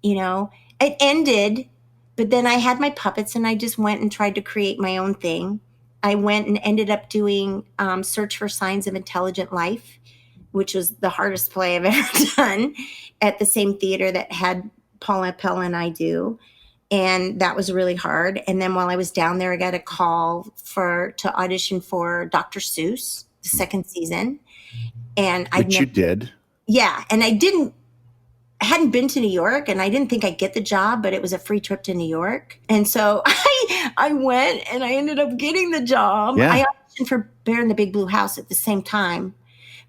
It ended, but then I had my puppets and I just went and tried to create my own thing. I went and ended up doing Search for Signs of Intelligent Life, which was the hardest play I've ever done, at the same theater that had Paul Appel and I do. And that was really hard. And then while I was down there, I got a call to audition for Dr. Seuss, the second season. And you did. Yeah. And I hadn't been to New York, and I didn't think I'd get the job, but it was a free trip to New York. And so I went, and I ended up getting the job. Yeah. I auditioned for Bear in the Big Blue House at the same time.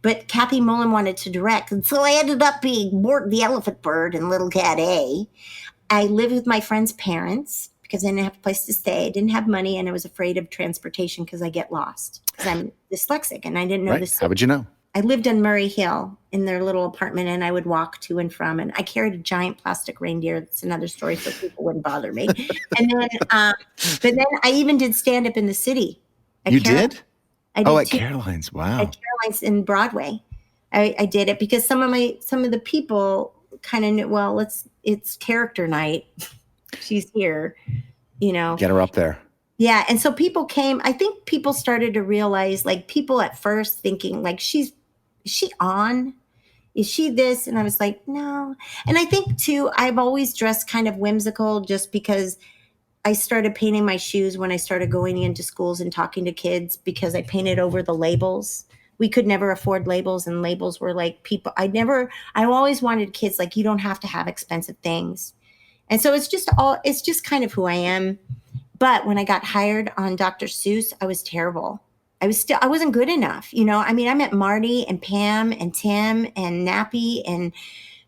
But Kathy Mullen wanted to direct. And so I ended up being Mort the Elephant Bird in Little Cat A. I lived with my friend's parents because I didn't have a place to stay. I didn't have money, and I was afraid of transportation because I get lost. Because I'm dyslexic, and I didn't know this. How would you know? I lived on Murray Hill in their little apartment, and I would walk to and from. And I carried a giant plastic reindeer. That's another story, so people wouldn't bother me. And then, but then I even did stand up in the city. You did? I did at Caroline's. Wow. At Caroline's in Broadway. I did it because some of the people kind of knew, well, it's character night. She's here, Get her up there. Yeah. And so people came. I think people started to realize, like, people at first thinking, like, is she on? Is she this? And I was like, no. And I think too, I've always dressed kind of whimsical just because I started painting my shoes when I started going into schools and talking to kids, because I painted over the labels. We could never afford labels, and labels were like people. I always wanted kids, like, you don't have to have expensive things. And so it's just kind of who I am. But when I got hired on Dr. Seuss, I was terrible. I wasn't good enough. I met Marty and Pam and Tim and Nappy, and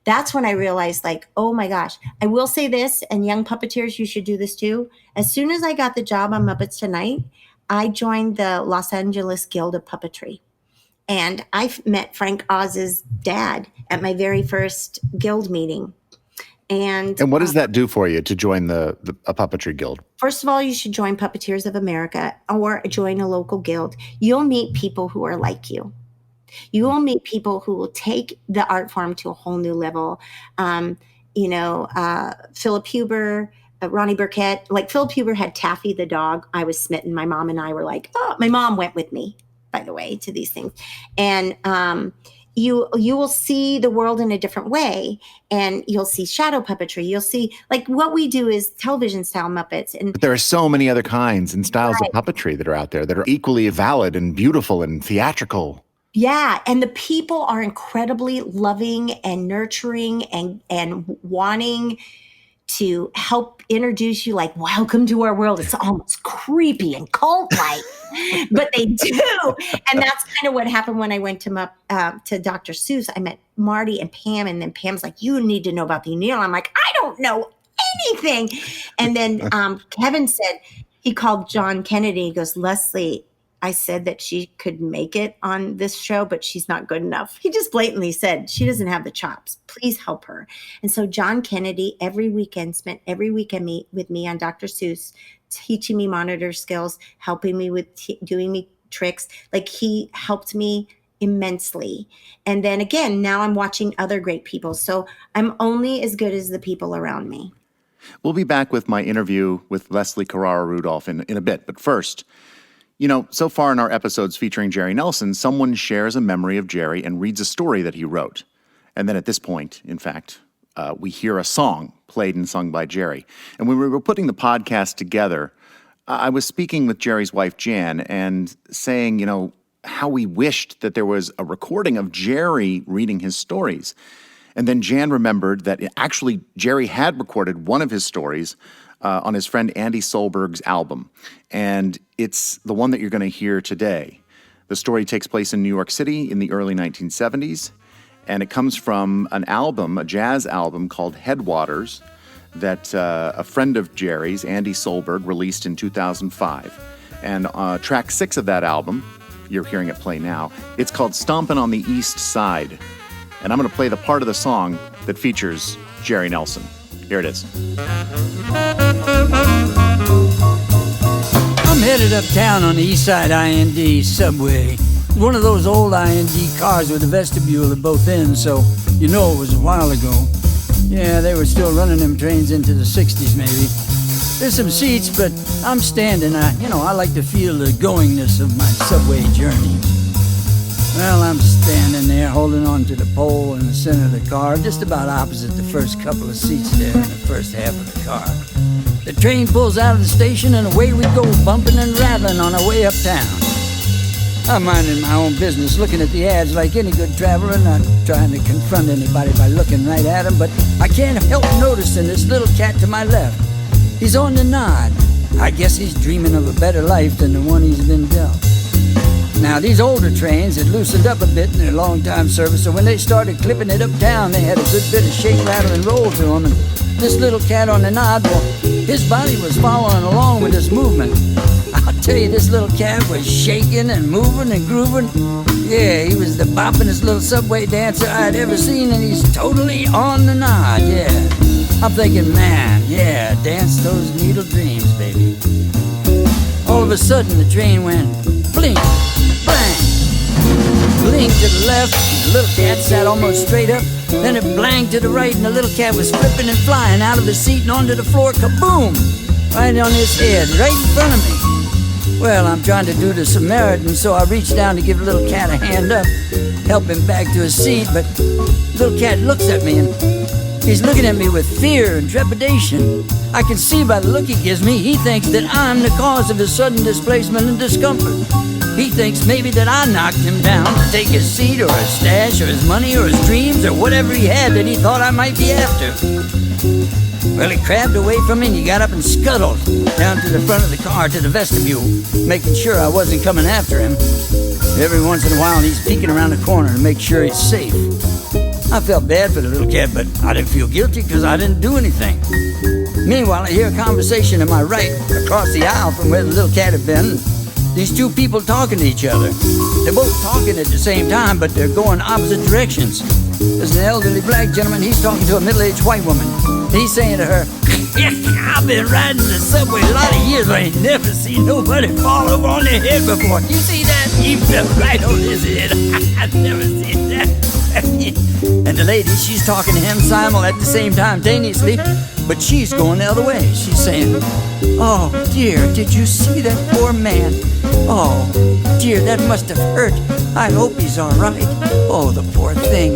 that's when I realized, like, oh my gosh. I will say this, and young puppeteers, you should do this too. As soon as I got the job on Muppets Tonight, I joined the Los Angeles Guild of Puppetry. And I met Frank Oz's dad at my very first guild meeting. And what does that do for you to join a puppetry guild? First of all, you should join Puppeteers of America or join a local guild. You'll meet people who are like you. You will meet people who will take the art form to a whole new level. Philip Huber, Ronnie Burkett. Like, Philip Huber had Taffy the dog. I was smitten. My mom and I were like, oh, my mom went with me, by the way, to these things. And you will see the world in a different way, and you'll see shadow puppetry. You'll see, like, what we do is television style Muppets. But there are so many other kinds and styles of puppetry that are out there that are equally valid and beautiful and theatrical. Yeah. And the people are incredibly loving and nurturing and wanting to help introduce you, like, welcome to our world. It's almost creepy and cult-like, but they do. And that's kind of what happened when I went to Dr. Seuss. I met Marty and Pam, and then Pam's like, you need to know about the O'Neill. I'm like, I don't know anything. And then Kevin said, he called John Kennedy. He goes, Leslie, I said that she could make it on this show, but she's not good enough. He just blatantly said, she doesn't have the chops. Please help her. And so John Kennedy spent every weekend with me on Dr. Seuss, teaching me monitor skills, helping me with doing me tricks. Like, he helped me immensely. And then again, now I'm watching other great people. So I'm only as good as the people around me. We'll be back with my interview with Leslie Carrara-Rudolph in a bit. But first, you know, so far in our episodes featuring Jerry Nelson, someone shares a memory of Jerry and reads a story that he wrote. And then at this point, in fact, we hear a song played and sung by Jerry. And when we were putting the podcast together, I was speaking with Jerry's wife, Jan, and saying, you know, how we wished that there was a recording of Jerry reading his stories. And then Jan remembered that actually Jerry had recorded one of his stories on his friend Andy Solberg's album. And it's the one that you're going to hear today. The story takes place in New York City in the early 1970s. And it comes from an album, a jazz album called Headwaters, that a friend of Jerry's, Andy Solberg, released in 2005. And track 6 of that album, you're hearing it play now, it's called Stompin' on the East Side. And I'm going to play the part of the song that features Jerry Nelson. Here it is. I'm headed uptown on the East Side IND subway. One of those old IND cars with a vestibule at both ends, so you know it was a while ago. Yeah, they were still running them trains into the 60s maybe. There's some seats, but I'm standing. I like to feel the goingness of my subway journey. Well, I'm standing there holding on to the pole in the center of the car, just about opposite the first couple of seats there in the first half of the car. The train pulls out of the station and away we go, bumping and rattling on our way uptown. I'm minding my own business, looking at the ads like any good traveler, not trying to confront anybody by looking right at them, but I can't help noticing this little cat to my left. He's on the nod. I guess he's dreaming of a better life than the one he's been dealt. Now, these older trains had loosened up a bit in their long-time service, so when they started clipping it uptown, they had a good bit of shake, rattle, and roll to them. And this little cat on the nod, well, his body was following along with this movement. I'll tell you, this little cat was shaking and moving and grooving. Yeah, he was the boppingest little subway dancer I'd ever seen, and he's totally on the nod, yeah. I'm thinking, man, yeah, dance those needle dreams, baby. All of a sudden, the train went blink, blank. Blink to the left, the little cat sat almost straight up. Then it blanked to the right, and the little cat was flipping and flying out of the seat and onto the floor, kaboom! Right on his head, right in front of me. Well, I'm trying to do the Samaritan, so I reached down to give the little cat a hand up, help him back to his seat, but the little cat looks at me and he's looking at me with fear and trepidation. I can see by the look he gives me, he thinks that I'm the cause of his sudden displacement and discomfort. He thinks maybe that I knocked him down to take his seat or his stash or his money or his dreams or whatever he had that he thought I might be after. Well, he crabbed away from me and he got up and scuttled down to the front of the car to the vestibule, making sure I wasn't coming after him. Every once in a while, he's peeking around the corner to make sure he's safe. I felt bad for the little cat, but I didn't feel guilty because I didn't do anything. Meanwhile, I hear a conversation to my right, across the aisle from where the little cat had been. These two people talking to each other. They're both talking at the same time, but they're going opposite directions. There's an elderly black gentleman, he's talking to a middle-aged white woman. He's saying to her, I've been riding the subway a lot of years, but I ain't never seen nobody fall over on their head before. You see that? He fell right on his head. I've never seen that. And the lady, she's talking to him simul at the same time, simultaneously, but she's going the other way. She's saying, oh, dear, did you see that poor man? Oh, dear, that must have hurt. I hope he's all right. Oh, the poor thing.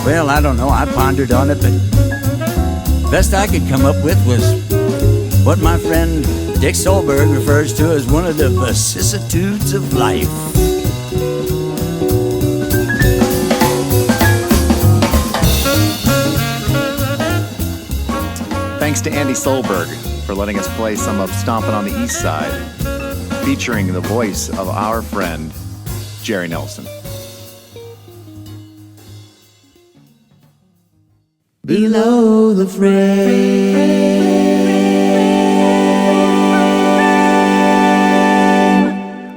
Well, I don't know. I pondered on it, but the best I could come up with was what my friend Dick Solberg refers to as one of the vicissitudes of life. Thanks to Andy Solberg for letting us play some of Stompin' on the East Side, featuring the voice of our friend, Jerry Nelson. Below the frame.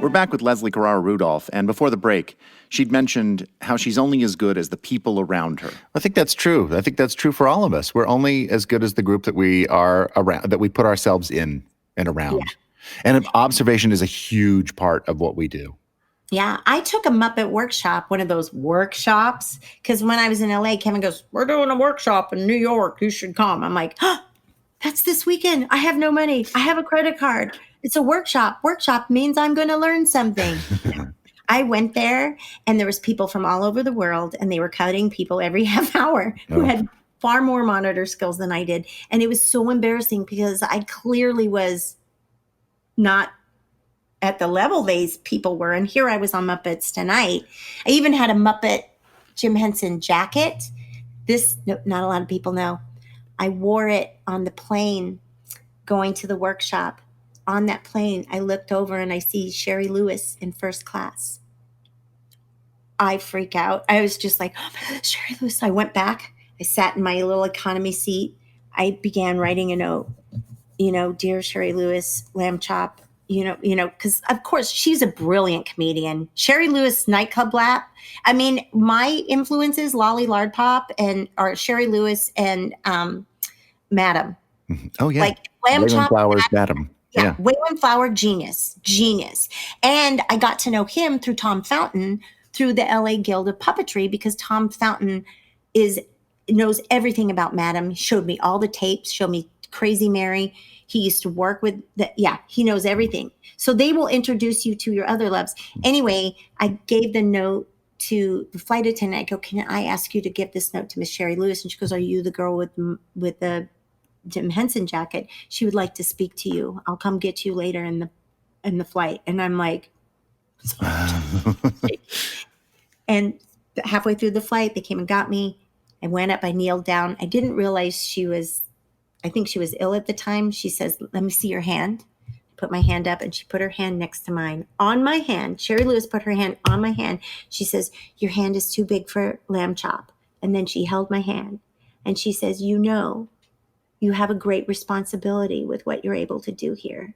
We're back with Leslie Carrara-Rudolph, and before the break, she'd mentioned how she's only as good as the people around her. I think that's true. I think that's true for all of us. We're only as good as the group that we are around, that we put ourselves in and around. Yeah. And observation is a huge part of what we do. Yeah, I took a Muppet workshop, one of those workshops, because when I was in LA, Kevin goes, "We're doing a workshop in New York. You should come." I'm like, "Oh, that's this weekend. I have no money. I have a credit card. It's a workshop. Workshop means I'm going to learn something." I went there, and there was people from all over the world, and they were cutting people every half hour who had far more monitor skills than I did. And it was so embarrassing because I clearly was not at the level these people were. And here I was on Muppets Tonight. I even had a Muppet Jim Henson jacket. Not a lot of people know. I wore it on the plane going to the workshop. On that plane, I looked over and I see Sherry Lewis in first class. I freak out. I was just like, "Oh, Sherry Lewis." I went back. I sat in my little economy seat. I began writing a note. "Dear Sherry Lewis, lamb chop." Because of course she's a brilliant comedian. Sherry Lewis nightclub lap. I mean, my influences, Lolly Lardpop are Sherry Lewis and Madam. Oh yeah, like lamb chop. Flowers, Madam. Yeah, Waylon Flower, genius. And I got to know him through Tom Fountain, through the LA Guild of Puppetry, because Tom Fountain knows everything about Madam. He showed me all the tapes, showed me Crazy Mary. He used to work with he knows everything. So they will introduce you to your other loves. Anyway, I gave the note to the flight attendant. I go, "Can I ask you to give this note to Miss Sherry Lewis?" And she goes, "Are you the girl with the Jim Henson jacket? She would like to speak to you. I'll come get you later in the flight." And I'm like, and halfway through the flight, they came and got me. I went up, I kneeled down. I didn't realize I think she was ill at the time. She says, "Let me see your hand." I put my hand up and she put her hand next to mine. On my hand, Sherry Lewis put her hand on my hand. She says, "Your hand is too big for lamb chop." And then she held my hand and she says, "You have a great responsibility with what you're able to do here.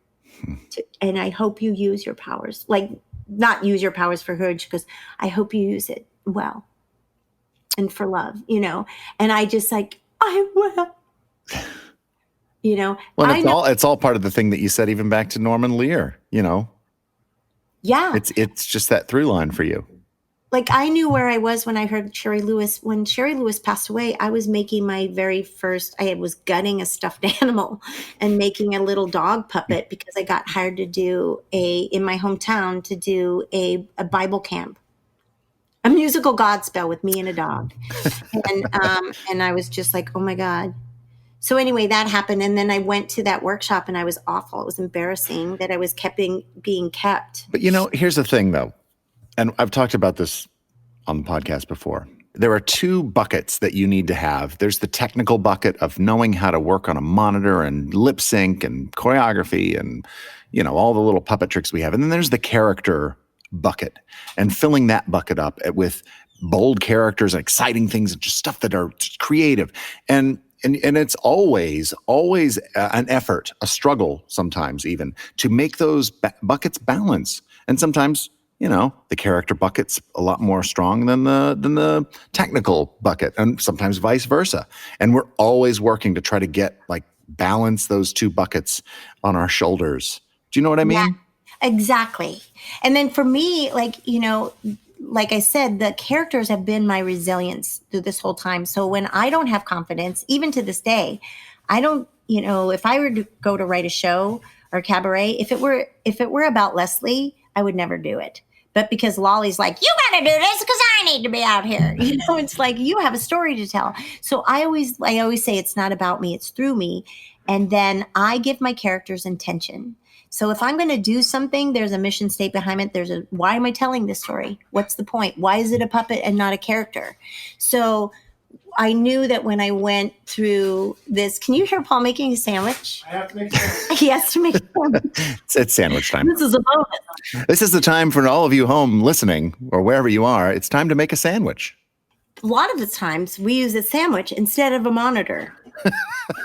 And I hope you use your powers." Like, not use your powers for good, because I hope you use it well and for love, And I just like, "I will." Well, it's all part of the thing that you said, even back to Norman Lear, Yeah. It's just that through line for you. Like, I knew where I was when I heard Sherry Lewis. When Sherry Lewis passed away, I was making my very first, I was gutting a stuffed animal and making a little dog puppet, because I got hired to do in my hometown, to do a Bible camp, a musical Godspell with me and a dog. And I was just like, oh my God. So anyway, that happened. And then I went to that workshop and I was awful. It was embarrassing that I was being kept. But here's the thing though. And I've talked about this on the podcast before. There are two buckets that you need to have. There's the technical bucket of knowing how to work on a monitor and lip sync and choreography and, all the little puppet tricks we have. And then there's the character bucket, and filling that bucket up with bold characters and exciting things and just stuff that are just creative. And it's always an effort, a struggle sometimes even, to make those buckets balance. And sometimes, the character bucket's a lot more strong than the technical bucket, and sometimes vice versa. And we're always working to try to balance those two buckets on our shoulders. Do you know what I mean? Yeah, exactly. And then for me, like I said, the characters have been my resilience through this whole time. So when I don't have confidence, even to this day, I don't, if I were to go to write a show or cabaret, if it were about Leslie, I would never do it. But because Lolly's like, "You got to do this because I need to be out here." It's like, you have a story to tell. So I always say it's not about me, it's through me. And then I give my characters intention. So if I'm going to do something, there's a mission statement behind it. Why am I telling this story? What's the point? Why is it a puppet and not a character? So I knew that when I went through this, can you hear Paul making a sandwich? I have to make a sandwich. He has to make a sandwich. It's sandwich time. This is a bonus. This is the time for all of you home listening or wherever you are. It's time to make a sandwich. A lot of the times we use a sandwich instead of a monitor.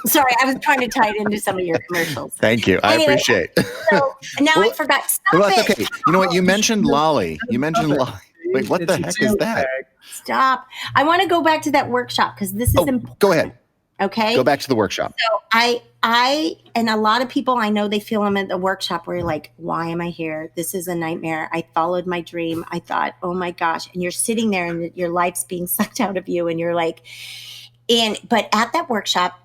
Sorry, I was trying to tie it into some of your commercials. Thank you. I Anyway, appreciate. So now I forgot. Stop Well, that's it. okay. You know what? You mentioned Lolly. You mentioned Lolly. Wait, what the heck is that? Stop. I want to go back to that workshop because this is important. Go ahead. Okay. Go back to the workshop. So I, and a lot of people I know, they feel I'm at the workshop where you're like, why am I here? This is a nightmare. I followed my dream. I thought, oh my gosh. And you're sitting there and your life's being sucked out of you. And you're like, but at that workshop,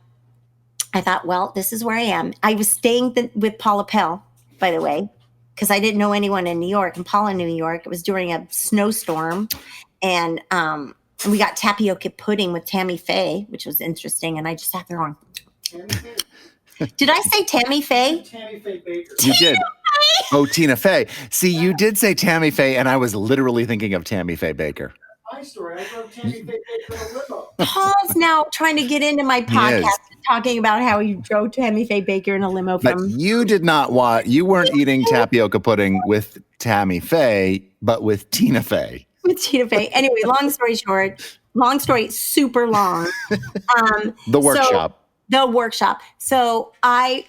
I thought, well, this is where I am. I was staying with Paula Pell, by the way, because I didn't know anyone in New York. And Paula in New York, it was during a snowstorm. And we got tapioca pudding with Tammy Faye, which was interesting. And I just sat there going, did I say Tammy Faye? Tammy Faye Baker. You did. Oh, Tina Fey. See, you did say Tammy Faye, and I was literally thinking of Tammy Faye Baker. My story. I drove Tammy Faye Baker in a limo. Paul's now trying to get into my podcast talking about how he drove Tammy Faye Baker in a limo But from. you did not you weren't eating tapioca pudding with Tammy Faye, but with Tina Fey. With Tina Fey. Anyway, long story short, super long. The workshop. The workshop. So I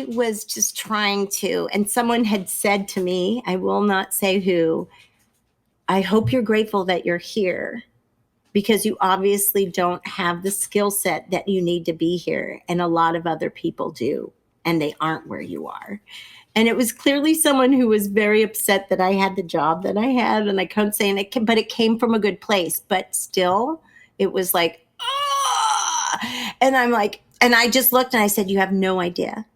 was just trying to, and someone had said to me, I will not say who, I hope you're grateful that you're here because you obviously don't have the skill set that you need to be here. And a lot of other people do, and they aren't where you are. And it was clearly someone who was very upset that I had the job that I had. And I couldn't say, but it came from a good place. But still, it was like, and I'm like, and I just looked and I said, you have no idea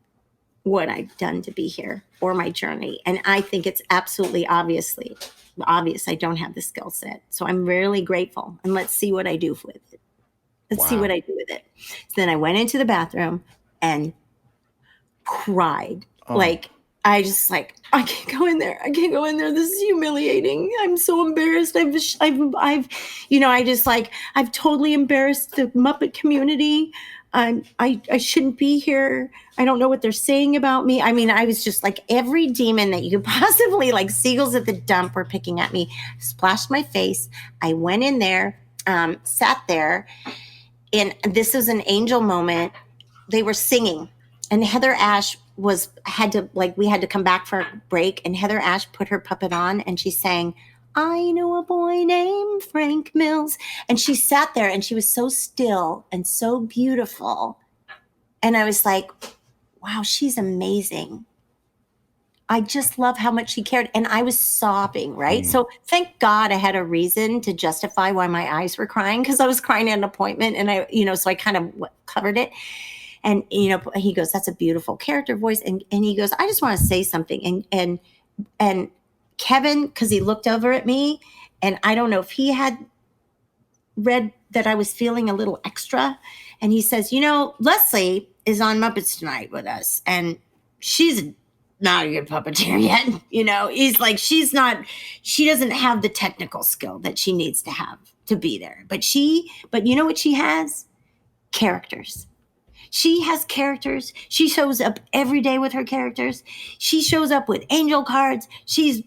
what I've done to be here or my journey. And I think it's absolutely obvious I don't have the skill set. So I'm really grateful. And let's see what I do with it. Let's see what I do with it. So then I went into the bathroom and cried. Like, I just like, I can't go in there. I can't go in there. This is humiliating. I'm so embarrassed. I've totally embarrassed the Muppet community. I shouldn't be here. I don't know what they're saying about me. I mean, I was just like every demon that you could possibly, like seagulls at the dump were picking at me, splashed my face. I went in there, sat there, and this was an angel moment. They were singing, and Heather Ash we had to come back for a break, and Heather Ash put her puppet on and she sang, I know a boy named Frank Mills. And she sat there and she was so still and so beautiful. And I was like, wow, she's amazing. I just love how much she cared. And I was sobbing, right? So thank God I had a reason to justify why my eyes were crying, because I was crying at an appointment, and so I kind of covered it. And, he goes, that's a beautiful character voice. And he goes, I just want to say something. And Kevin, because he looked over at me, and I don't know if he had read that I was feeling a little extra. And he says, Leslie is on Muppets Tonight with us, and she's not a good puppeteer yet. He's like, she doesn't have the technical skill that she needs to have to be there. But you know what she has? Characters. She has characters. She shows up every day with her characters. She shows up with angel cards. She's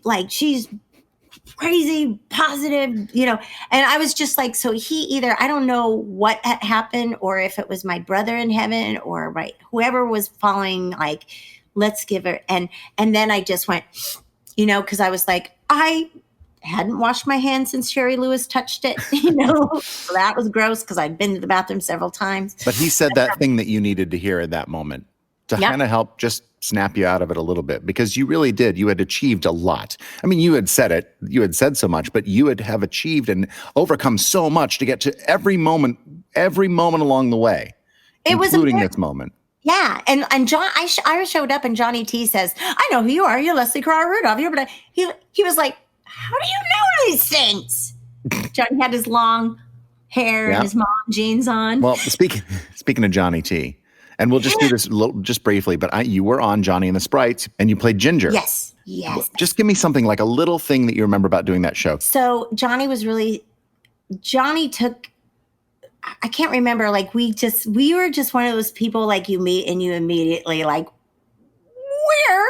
crazy, positive, And I was just like, so he either, I don't know what had happened, or if it was my brother in heaven or whoever was following, like, let's give her. And then I just went, because I was like, I hadn't washed my hands since Sherry Lewis touched it, So that was gross because I'd been to the bathroom several times. But he said that thing that you needed to hear in that moment to kind of help just snap you out of it a little bit, because you really did. You had achieved a lot. I mean, you had said it. You had said so much, but you had have achieved and overcome so much to get to every moment along the way, including this moment. Yeah, and John, I showed up and Johnny T says, "I know who you are. You're Leslie Carrara-Rudolph." He was like, how do you know these things? Johnny had his long hair and his mom jeans on. Well, speaking of Johnny T, and we'll just do this just briefly, but you were on Johnny and the Sprites, and you played Ginger. Yes. Just give me something, like a little thing that you remember about doing that show. So Johnny took, I can't remember, like we were just one of those people like you meet and you immediately like, where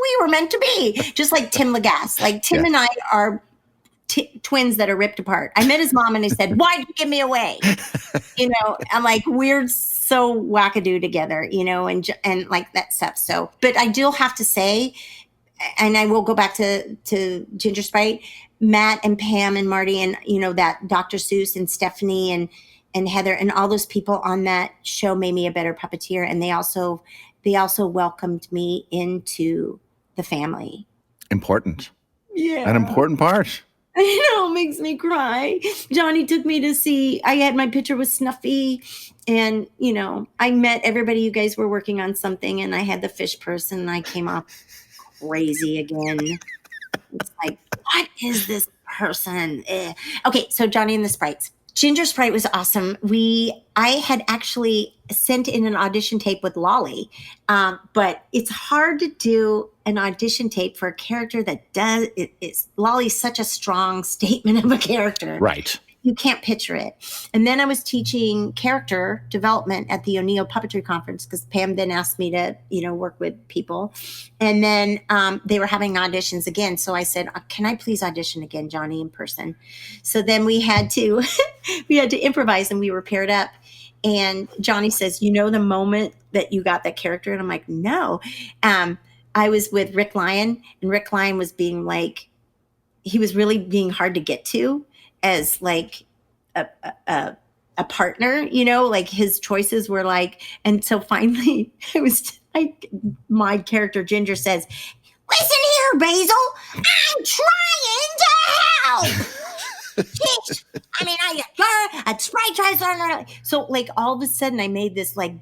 we were meant to be, just like Tim Lagasse. Like Tim and I are twins that are ripped apart. I met his mom and he said, "Why'd you give me away?" I'm like, we're so wackadoo together, and like that stuff. So, but I do have to say, and I will go back to Ginger Sprite, Matt and Pam and Marty and, that Dr. Seuss and Stephanie and Heather and all those people on that show made me a better puppeteer. And they also welcomed me into the family. Important. Yeah. An important part. I know, it makes me cry. Johnny took me to see, I had my picture with Snuffy and, I met everybody. You guys were working on something and I had the fish person and I came off crazy again. It's like, what is this person? Okay, so Johnny and the Sprites. Ginger Sprite was awesome. I had actually sent in an audition tape with Lolly, but it's hard to do an audition tape for a character that does. Lolly's such a strong statement of a character. Right. You can't picture it. And then I was teaching character development at the O'Neill Puppetry Conference because Pam then asked me to, work with people. And then they were having auditions again. So I said, can I please audition again, Johnny, in person? So then we had to improvise and we were paired up. And Johnny says, the moment that you got that character? And I'm like, no. I was with Rick Lyon and Rick Lyon was being like, he was really being hard to get to as like a partner, like his choices were like, and so finally it was like my character Ginger says, "Listen here, Basil, I'm trying to help." Jeez. I mean, a Sprite tries to. So like all of a sudden I made this like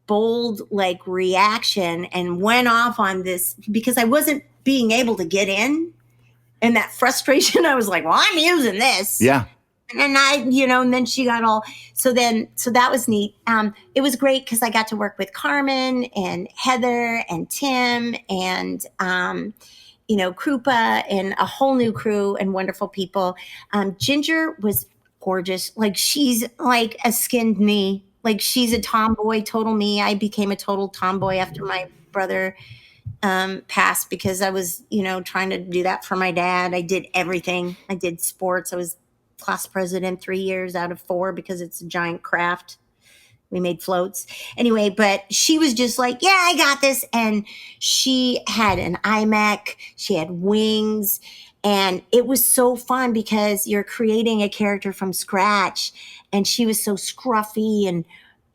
bold like reaction and went off on this because I wasn't being able to get in. And that frustration, I was like, well, I'm using this. Yeah. And and then she got all, so that was neat. It was great because I got to work with Carmen and Heather and Tim and, Krupa and a whole new crew and wonderful people. Ginger was gorgeous. Like she's like a skinned me. Like she's a tomboy, total me. I became a total tomboy after my brother passed because I was, trying to do that for my dad. I did everything. I did sports. I was class president 3 years out of 4 because it's a giant craft. We made floats. Anyway, but she was just like, yeah, I got this. And she had an iMac. She had wings. And it was so fun because you're creating a character from scratch. And she was so scruffy and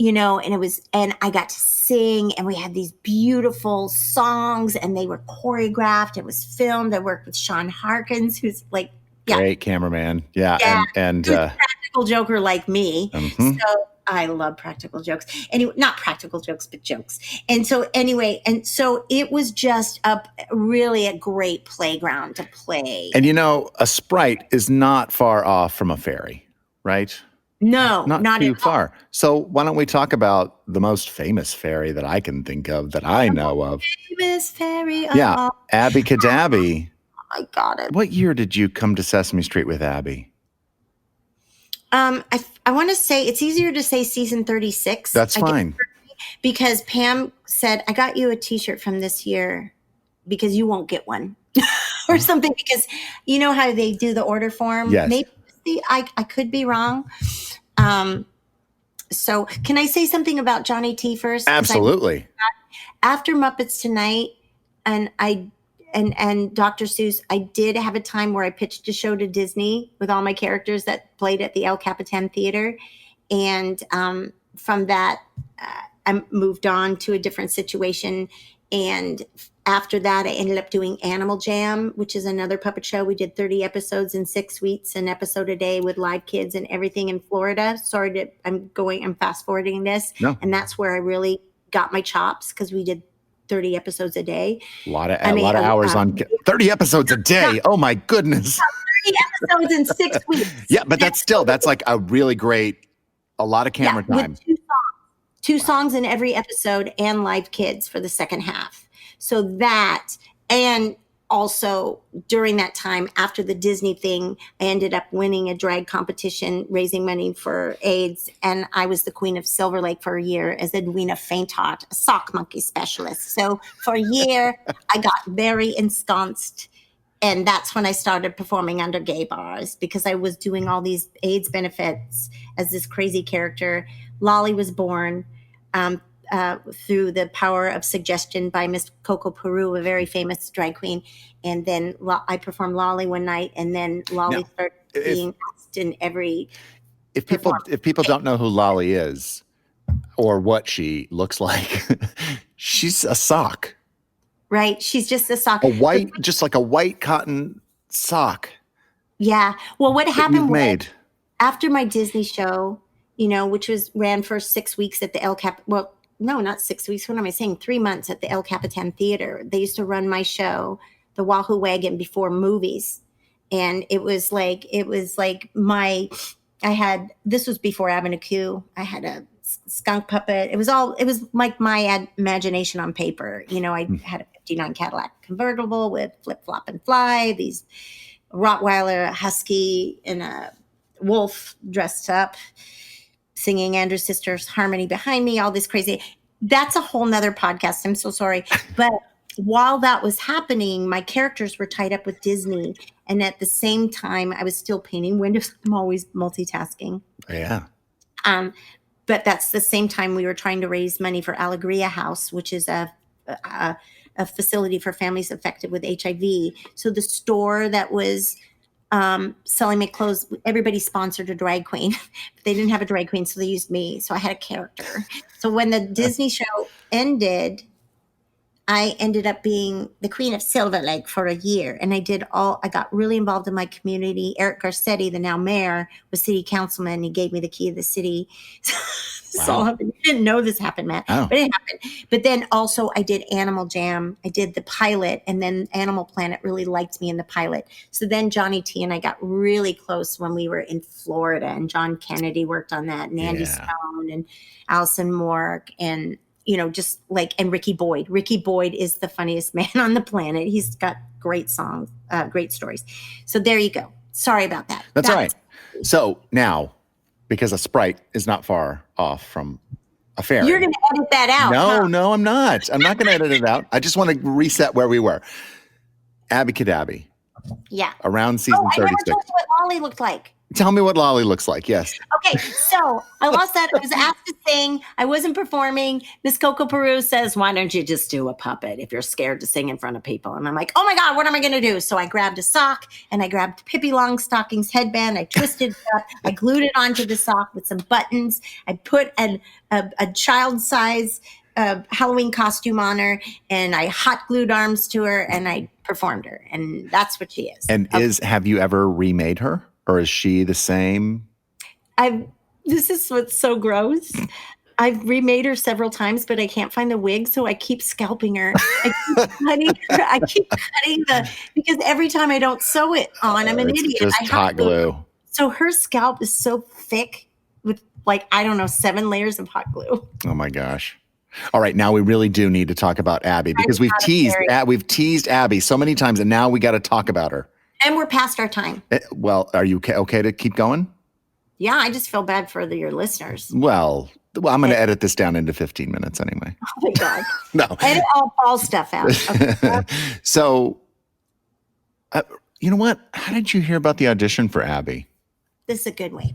and I got to sing and we had these beautiful songs and they were choreographed. It was filmed. I worked with Sean Harkins, who's like, great cameraman. Yeah. And practical joker like me. Mm-hmm. So I love practical jokes. Anyway, not practical jokes, but jokes. And so it was just really a great playground to play. And a Sprite is not far off from a fairy, right? No, not too at far. all. So why don't we talk about the most famous fairy that I can think of, that I know of? Famous fairy. Yeah, Abby Cadabby. I got it. What year did you come to Sesame Street with Abby? I want to say it's easier to say season 36. That's fine. Because Pam said, I got you a t-shirt from this year because you won't get one or something, because you know how they do the order form. Yes. Maybe I could be wrong. So can I say something about Johnny T first? Absolutely. After Muppets Tonight and Dr. Seuss, I did have a time where I pitched a show to Disney with all my characters that played at the El Capitan Theater. And from that, I moved on to a different situation. And after that, I ended up doing Animal Jam, which is another puppet show. We did 30 episodes in 6 weeks, an episode a day with live kids and everything in Florida. I'm fast forwarding this. No. And that's where I really got my chops because we did 30 episodes a day. A lot of hours on 30 episodes a day. Oh my goodness. 30 episodes in 6 weeks. Yeah, but that's like a really great, a lot of camera time. With two songs in every episode and live kids for the second half. So that, and also during that time after the Disney thing, I ended up winning a drag competition, raising money for AIDS. And I was the queen of Silver Lake for a year as Edwina Faintot, a sock monkey specialist. So for a year, I got very ensconced And that's when I started performing under gay bars because I was doing all these AIDS benefits as this crazy character. Lolly was born through the power of suggestion by Miss Coco Peru, a very famous drag queen. And then I performed Lolly one night, and then Lolly started being asked in every. If people don't know who Lolly is or what she looks like, she's a sock. Right. She's just a sock. Just like a white cotton sock. Yeah. Well, what happened was after my Disney show, which ran for 6 weeks at the El Cap. Well, no, not 6 weeks. What am I saying? 3 months at the El Capitan Theater. They used to run my show, the Wahoo Wagon, before movies. And it was like this was before Avenue Q. I had a skunk puppet. It was like my imagination on paper. I had a 59 Cadillac convertible with flip flop and fly, these Rottweiler, a husky, and a wolf dressed up, singing Andrew's Sister's Harmony behind me, all this crazy. That's a whole nother podcast. I'm so sorry. But while that was happening, my characters were tied up with Disney. And at the same time, I was still painting windows. I'm always multitasking. Yeah. But that's the same time we were trying to raise money for Alegria House, which is a facility for families affected with HIV. So the store that was selling my clothes, everybody sponsored a drag queen. They didn't have a drag queen, so they used me. So I had a character. So when the Disney show ended, I ended up being the Queen of Silver Lake for a year. And I got really involved in my community. Eric Garcetti, the now mayor, was city councilman. He gave me the key of the city. This all happened. You didn't know this happened, Matt, but it happened. But then also I did Animal Jam. I did the pilot, and then Animal Planet really liked me in the pilot. So then Johnny T and I got really close when we were in Florida, and John Kennedy worked on that, and Andy Stone and Allison Mork, and and Ricky Boyd. Ricky Boyd is the funniest man on the planet. He's got great songs, great stories. So there you go. Sorry about that. That's all right. So now, because a sprite is not far off from a fairy. You're going to edit that out. No, I'm not. I'm not going to edit it out. I just want to reset where we were. Abby Cadabby. Yeah. Around season 36. I never told you what Lolly looked like. Tell me what Lolly looks like. Yes. Okay, so I lost that. I was asked to sing. I wasn't performing. Miss Coco Peru says, "Why don't you just do a puppet if you're scared to sing in front of people?" And I'm like, "Oh my God, what am I going to do?" So I grabbed a sock and I grabbed Pippi Longstocking's headband. I twisted it up. I glued it onto the sock with some buttons. I put a child-size Halloween costume on her, and I hot glued arms to her, and I performed her. And that's what she is. And have you ever remade her? Or is she the same? This is what's so gross. I've remade her several times, but I can't find the wig, so I keep scalping her. I keep cutting because every time I don't sew it on, I'm an idiot. Just hot glue. So her scalp is so thick with 7 layers of hot glue. Oh my gosh. All right, now we really do need to talk about Abby because we've teased Abby so many times, and now we got to talk about her. And we're past our time. Well, are you okay to keep going? Yeah, I just feel bad for your listeners. Well, I'm going to edit this down into 15 minutes anyway. Oh, my God. No. Edit all Paul stuff out. Okay. So, you know what? How did you hear about the audition for Abby? This is a good way.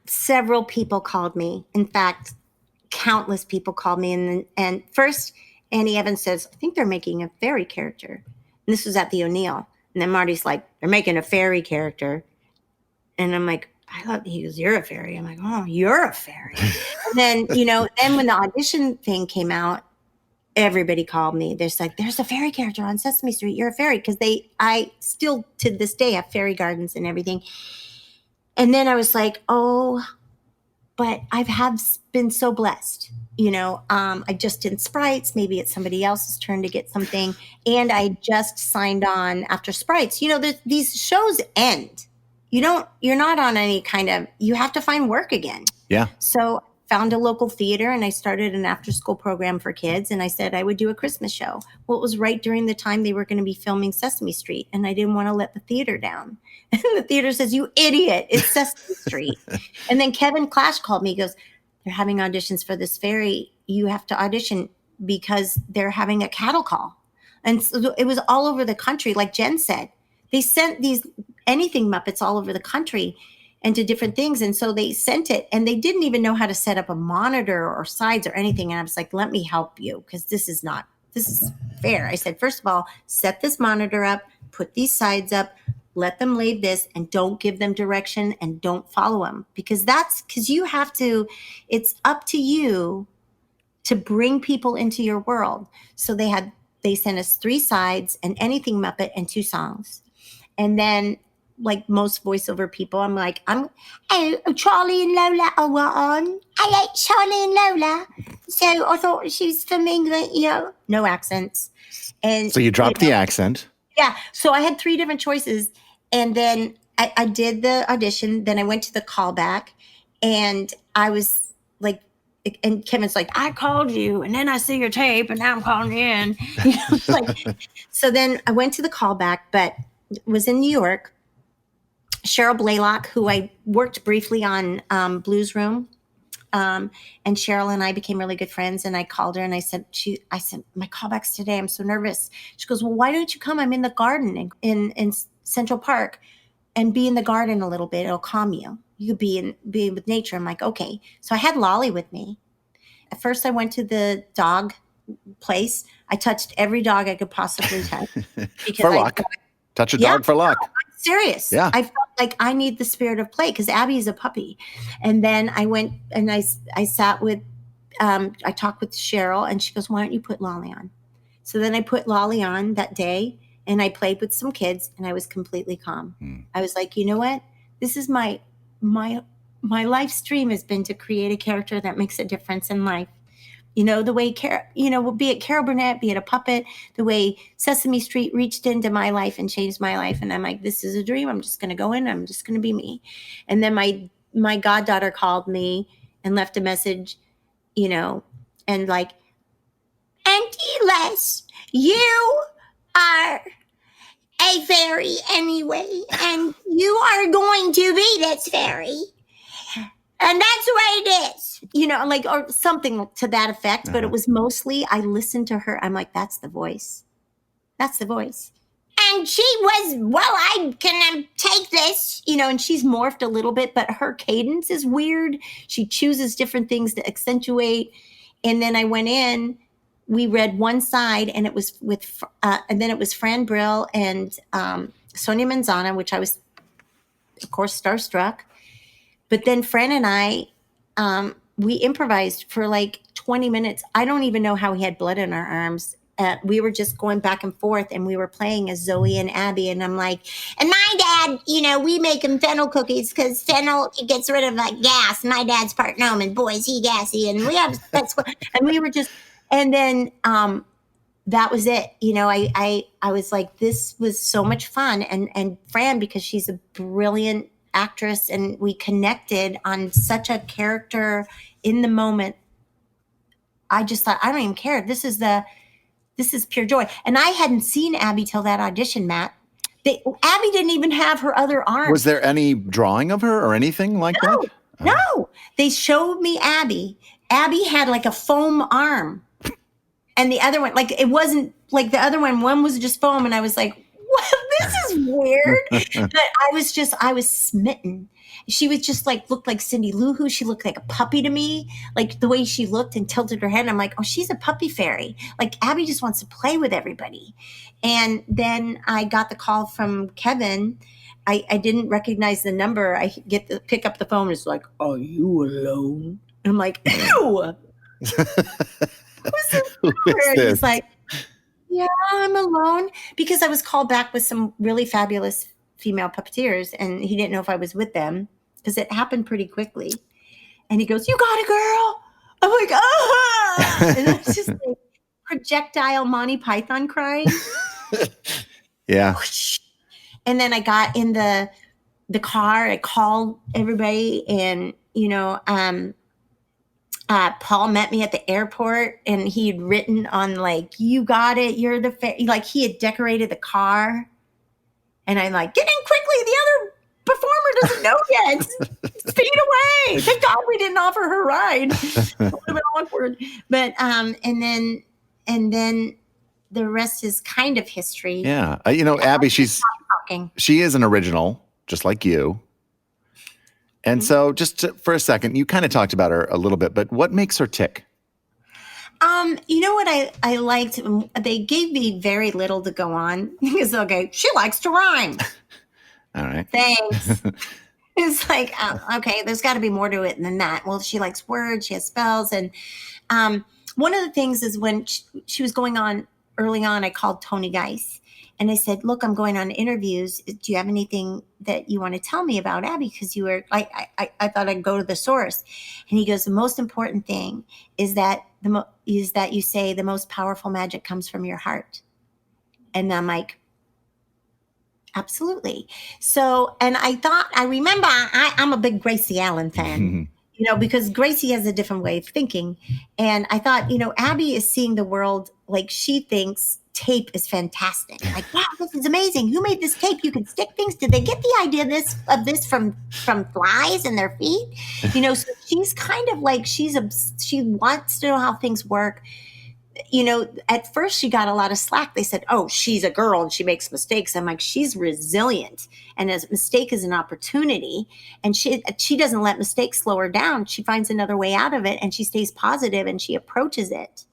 Several people called me. In fact, countless people called me. And first, Annie Evans says, "I think they're making a fairy character." And this was at the O'Neill. And then Marty's like, "They're making a fairy character." And I'm like, he goes, "You're a fairy." I'm like, "Oh, you're a fairy." And then, then when the audition thing came out, everybody called me. There's a fairy character on Sesame Street. You're a fairy. Because I still to this day have fairy gardens and everything. And then I was like, oh, but been so blessed. I just did Sprites. Maybe it's somebody else's turn to get something. And I just signed on after Sprites. These shows end. You're not on any you have to find work again. Yeah. So found a local theater and I started an after school program for kids. And I said I would do a Christmas show. Well, it was right during the time they were going to be filming Sesame Street. And I didn't want to let the theater down. And the theater says, "You idiot, it's Sesame Street." And then Kevin Clash called me. He goes, "They're having auditions for this fairy. You have to audition because they're having a cattle call." And so it was all over the country. Like Jen said, they sent these anything Muppets all over the country and to different things. And so they sent it and they didn't even know how to set up a monitor or sides or anything. And I was like, let me help you because this is fair. I said, first of all, set this monitor up, put these sides up, let them lay this, and don't give them direction and don't follow them because you have to, it's up to you to bring people into your world. So they sent us 3 sides and anything Muppet and 2 songs. And then like most voiceover people, I'm like, oh, Charlie and Lola are on. I like Charlie and Lola. So I thought she was from England, no accents. And So you dropped the accent. Yeah. So I had 3 different choices. And then I did the audition. Then I went to the callback and I was like, and Kevin's like, I called you and then I see your tape and now I'm calling you in. So then I went to the callback, but it was in New York. Cheryl Blaylock, who I worked briefly on Blues Room. And Cheryl and I became really good friends. And I called her and I said, my callback's today. I'm so nervous. She goes, well, why don't you come? I'm in the garden in Central Park and be in the garden a little bit. It'll calm you. You could be with nature. I'm like, okay. So I had Lolly with me. At first I went to the dog place. I touched every dog I could possibly touch. For luck. Touch a dog for luck. I'm serious. Yeah. I felt like I need the spirit of play because Abby is a puppy. And then I went and I sat with, I talked with Cheryl and she goes, why don't you put Lolly on? So then I put Lolly on that day and I played with some kids and I was completely calm. I was like, you know what? This is my life's dream has been to create a character that makes a difference in life. The way be it Carol Burnett, be it a puppet, the way Sesame Street reached into my life and changed my life. And I'm like, this is a dream. I'm just going to go in. I'm just going to be me. And then my goddaughter called me and left a message, and like, Auntie Les, you are a fairy anyway, and you are going to be this fairy. And that's the way it is, or something to that effect. But it was mostly, I listened to her. I'm like, that's the voice. That's the voice. And she was, well, I can take this, and she's morphed a little bit, but her cadence is weird. She chooses different things to accentuate. And then I went in, we read one side and it was and then it was Fran Brill and Sonia Manzana, which I was, of course, starstruck. But then Fran and I, we improvised for like 20 minutes. I don't even know how we had blood in our arms. We were just going back and forth and we were playing as Zoe and Abby. And I'm like, and my dad, we make him fennel cookies because fennel gets rid of like gas. My dad's part gnome and boy, is he gassy. And and we were just, and then that was it. I was like, this was so much fun. And Fran, because she's a brilliant actress and we connected on such a character in the moment. I just thought, I don't even care. This is pure joy. And I hadn't seen Abby till that audition, Matt. Abby didn't even have her other arm. Was there any drawing of her or anything like that? No. They showed me Abby. Abby had like a foam arm. And the other one, like it wasn't like the other one was just foam. And I was like, well, this is weird. But I was smitten. She was just like, looked like Cindy Lou Who. She looked like a puppy to me. Like the way she looked and tilted her head. And I'm like, oh, she's a puppy fairy. Like Abby just wants to play with everybody. And then I got the call from Kevin. I didn't recognize the number. I pick up the phone. It's like, are you alone? And I'm like, ew. Who's this? He's like, yeah, I'm alone. Because I was called back with some really fabulous female puppeteers and he didn't know if I was with them because it happened pretty quickly. And he goes, you got a girl? I'm like, ah! And it's just like projectile Monty Python crying. Yeah. And then I got in the car. I called everybody and, Paul met me at the airport and he had written on like, you got it. You're the like he had decorated the have And I'm like, get in quickly. The other performer doesn't know yet. Speed away. Thank God we didn't offer her a ride. It would have been awkward. But and then the rest is kind of history. Yeah. Abby, she is an original, just like you. And so for a second, you kind of talked about her a little bit, but what makes her tick? You know what I liked? They gave me very little to go on because she likes to rhyme. All right. Thanks. It's like, okay, there's got to be more to it than that. Well, she likes words, she has spells. And one of the things is when she was going on early on, I called Tony Geis and I said, look, I'm going on interviews. Do you have anything that you want to tell me about Abby? Because you were like, I thought I'd go to the source. And he goes, the most important thing is that you say the most powerful magic comes from your heart. And I'm like, absolutely. So, and I remember I'm a big Gracie Allen fan, because Gracie has a different way of thinking. And I thought, Abby is seeing the world like she thinks tape is fantastic. Like, wow, this is amazing. Who made this tape? You can stick things. Did they get the idea of this from flies in their feet? So she's kind of like, she wants to know how things work. At first she got a lot of slack. They said, oh, she's a girl and she makes mistakes. I'm like, she's resilient. And a mistake is an opportunity. And she doesn't let mistakes slow her down. She finds another way out of it and she stays positive and she approaches it.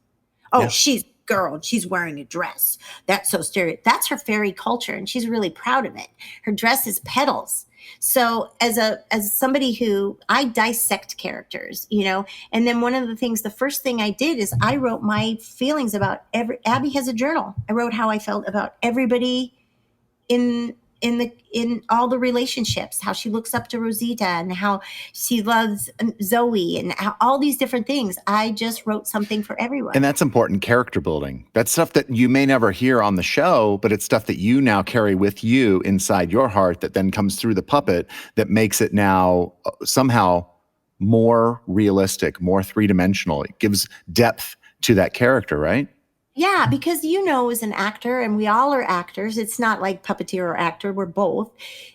Oh, yeah. She's a girl and she's wearing a dress. That's so stereotypical. That's her fairy culture. And she's really proud of it. Her dress is petals. So as somebody who I dissect characters, and then one of the first thing I did is I wrote my feelings about Abby has a journal. I wrote how I felt about everybody in all the relationships, how she looks up to Rosita and how she loves Zoe and how all these different things. I just wrote something for everyone. And that's important character building. That's stuff that you may never hear on the show, but it's stuff that you now carry with you inside your heart that then comes through the puppet that makes it now somehow more realistic, more three-dimensional. It gives depth to that character, right? Yeah, because as an actor, and we all are actors, it's not like puppeteer or actor, we're both,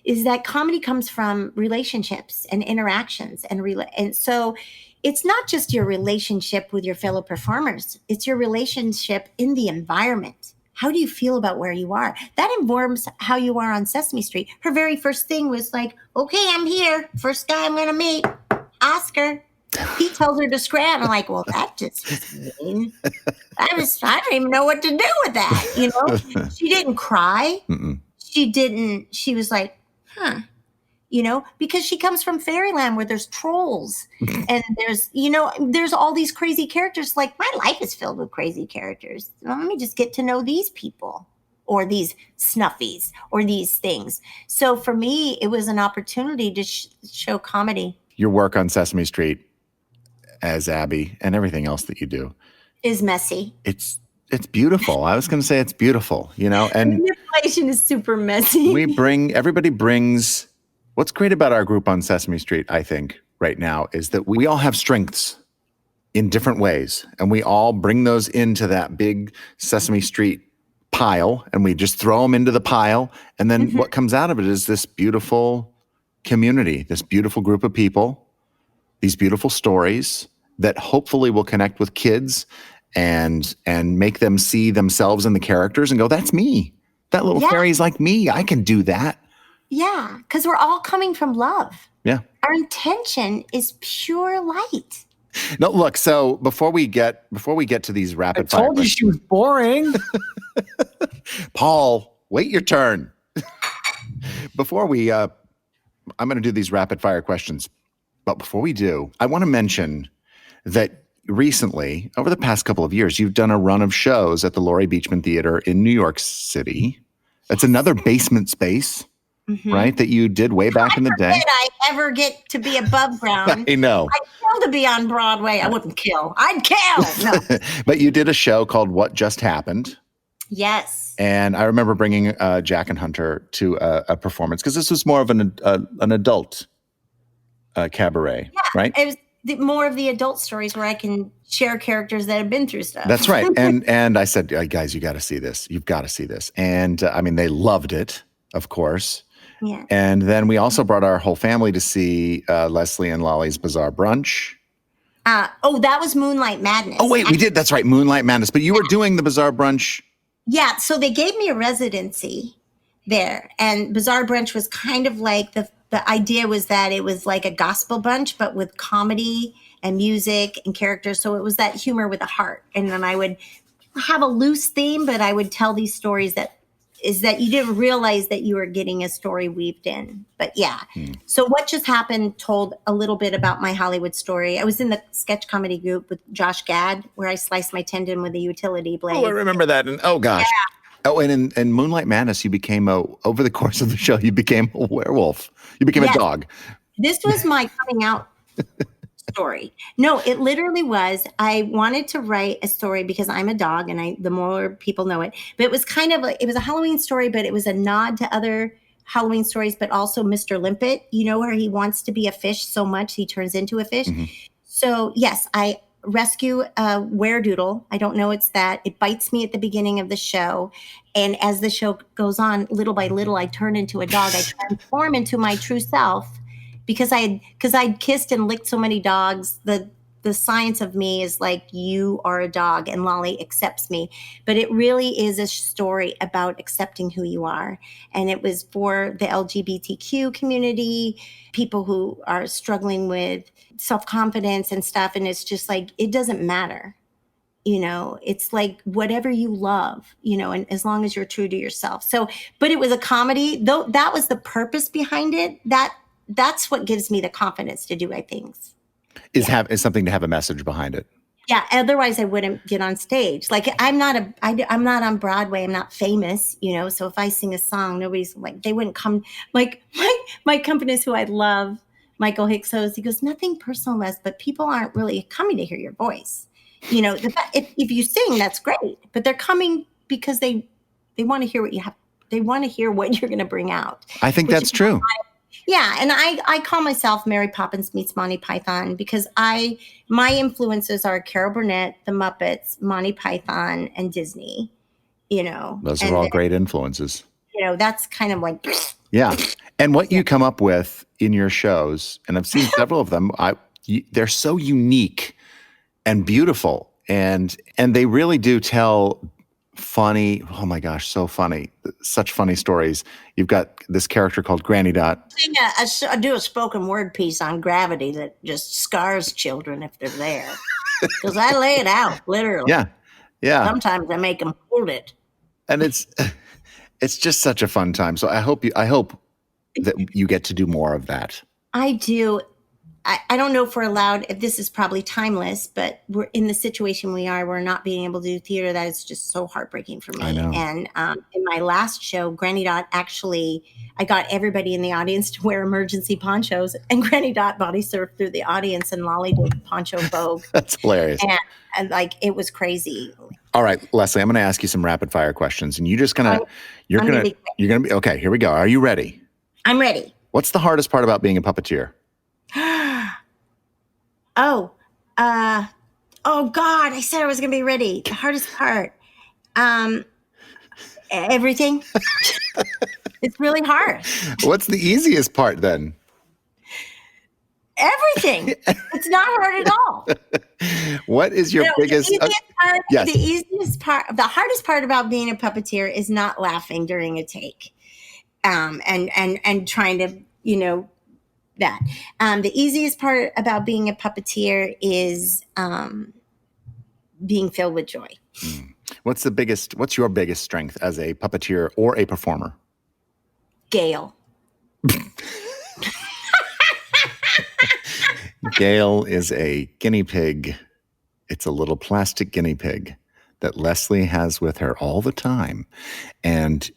is that comedy comes from relationships and interactions. And so it's not just your relationship with your fellow performers, it's your relationship in the environment. How do you feel about where you are? That informs how you are on Sesame Street. Her very first thing was like, okay, I'm here. First guy I'm going to meet, Oscar. He tells her to scram. I'm like, well, that just was mean. I don't even know what to do with that. She didn't cry. Mm-mm. She was like, huh, because she comes from fairyland where there's trolls and there's all these crazy characters. Like my life is filled with crazy characters. Well, let me just get to know these people or these snuffies or these things. So for me, it was an opportunity to show comedy. Your work on Sesame Street as Abby and everything else that you do is messy. It's beautiful. I was going to say it's beautiful, and manipulation is super messy. Everybody brings what's great about our group on Sesame Street, I think right now, is that we all have strengths in different ways and we all bring those into that big Sesame Street pile and we just throw them into the pile. And then what comes out of it is this beautiful community, this beautiful group of people, these beautiful stories that hopefully will connect with kids and make them see themselves in the characters and go, that's me. That little fairy's like me. I can do that. Yeah, because we're all coming from love. Yeah. Our intention is pure light. No, look, so before we get to these rapid fire I told you she was boring. Paul, wait your turn. Before we I'm going to do these rapid fire questions. But before we do, I want to mention that recently, over the past couple of years, you've done a run of shows at the Laurie Beachman Theater in New York City. That's another basement space, right, that you did way back in the day. Did I ever get to be above ground? I know. I'd kill to be on Broadway. I wouldn't kill. I'd kill. No. But you did a show called What Just Happened. Yes. And I remember bringing Jack and Hunter to a performance because this was more of an adult cabaret, right? It was more of the adult stories where I can share characters that have been through stuff. That's right. And I said, guys, you got to see this. You've got to see this. And they loved it, of course. Yeah. And then we also brought our whole family to see Leslie and Lolly's Bizarre Brunch. That was Moonlight Madness. Oh, wait, we did. That's right. Moonlight Madness. But you were doing the Bizarre Brunch Yeah, so they gave me a residency there, and Bizarre Brunch was kind of like the idea was that it was like a gospel bunch, but with comedy and music and characters. So it was that humor with a heart. And then I would have a loose theme, but I would tell these stories that you didn't realize that you were getting a story weaved in. But yeah. So What Just Happened told a little bit about my Hollywood story. I was in the sketch comedy group with Josh Gad, where I sliced my tendon with a utility blade. Oh, I remember that. And oh gosh. Yeah. Oh, and in Moonlight Madness, you became over the course of the show, you became a werewolf. You became a dog. This was my coming out story. No, it literally was. I wanted to write a story because I'm a dog, and the more people know it. But it was kind of it was a Halloween story, but it was a nod to other Halloween stories, but also Mr. Limpet, where he wants to be a fish so much he turns into a fish. Mm-hmm. So yes, I rescue a weredoodle. I don't know it's that. It bites me at the beginning of the show. And as the show goes on, little by little, I turn into a dog. I transform into my true self because I'd kissed and licked so many dogs. The science of me is like, you are a dog, and Lolly accepts me. But it really is a story about accepting who you are. And it was for the LGBTQ community, people who are struggling with self-confidence and stuff. And it's just like, it doesn't matter. It's like whatever you love, and as long as you're true to yourself. So, but it was a comedy, though. That was the purpose behind it. That's what gives me the confidence to do my things. Is something to have a message behind it. Yeah. Otherwise I wouldn't get on stage. Like I'm not on Broadway. I'm not famous, so if I sing a song, nobody's like, they wouldn't come. Like my accompanist who I love, Michael Hicksos, he goes, nothing personal, Les, but people aren't really coming to hear your voice. If you sing, that's great, but they're coming because they want to hear what you have. They want to hear what you're going to bring out. I think that's true. Yeah. And I call myself Mary Poppins meets Monty Python because my influences are Carol Burnett, the Muppets, Monty Python, and Disney, Those are all great influences. That's kind of like. Yeah. And what you come up with in your shows, and I've seen several of them, they're so unique and beautiful. And they really do tell funny, oh my gosh, so funny, such funny stories. You've got this character called Granny Dot. I do a spoken word piece on gravity that just scars children if they're there. Because I lay it out, literally. Yeah. Yeah. Sometimes I make them hold it. And it's just such a fun time. So I hope that you get to do more of that. I do. I don't know if we're allowed, if this is probably timeless, but we're in the situation we're not being able to do theater. That is just so heartbreaking for me. I know. And in my last show, Granny Dot actually, I got everybody in the audience to wear emergency ponchos, and Granny Dot body surfed through the audience, and Lolly did poncho Vogue. That's hilarious. And like, it was crazy. All right, Leslie, I'm going to ask you some rapid fire questions, and you're going to be, okay, here we go. Are you ready? I'm ready. What's the hardest part about being a puppeteer? Oh God, I said I was going to be ready. The hardest part. Everything. It's really hard. What's the easiest part then? Everything. It's not hard at all. What is your biggest? The easiest part, yes. The easiest part, the hardest part about being a puppeteer is not laughing during a take, and trying to, that. The easiest part about being a puppeteer is being filled with joy. What's your biggest strength as a puppeteer or a performer? Gail. Gail is a guinea pig. It's a little plastic guinea pig that Leslie has with her all the time. And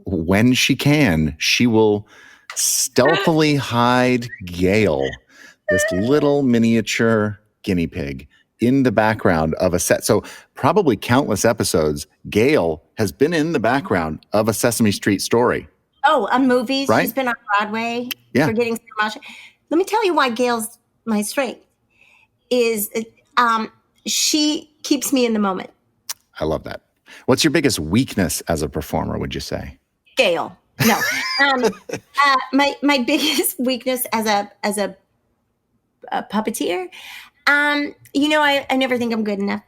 when she can, she will stealthily hide Gail, this little miniature guinea pig, in the background of a set. So probably countless episodes, Gail has been in the background of a Sesame Street story. Oh, on movies. Right? She's been on Broadway. Yeah. For getting so much. Let me tell you why Gail's my strength is she keeps me in the moment. I love that. What's your biggest weakness as a performer, would you say? Gail. No. My biggest weakness as a puppeteer, I never think I'm good enough.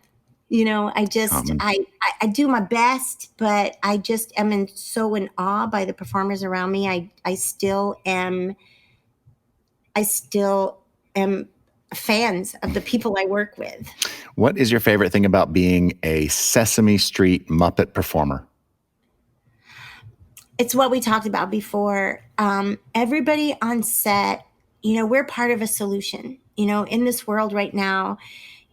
You know, I just, I do my best, but I just am so in awe by the performers around me. I still am fans of the people I work with. What is your favorite thing about being a Sesame Street Muppet performer? It's what we talked about before. Everybody on set, you know, we're part of a solution, you know, in this world right now.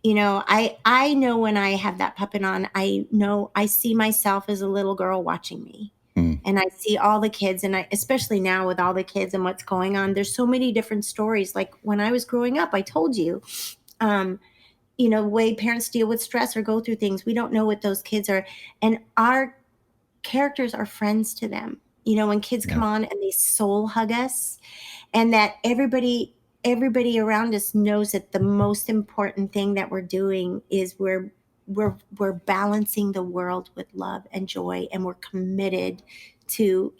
You know, I know when I have that puppet on, I know I see myself as a little girl watching me. And I see all the kids, and especially now with all the kids and what's going on, there's so many different stories. Like when I was growing up, I told you, you know, the way parents deal with stress or go through things, we don't know what those kids are. And our characters are friends to them. You know, when kids come on and they soul hug us, and that everybody around us knows that the most important thing that we're doing is we're balancing the world with love and joy, and we're committed to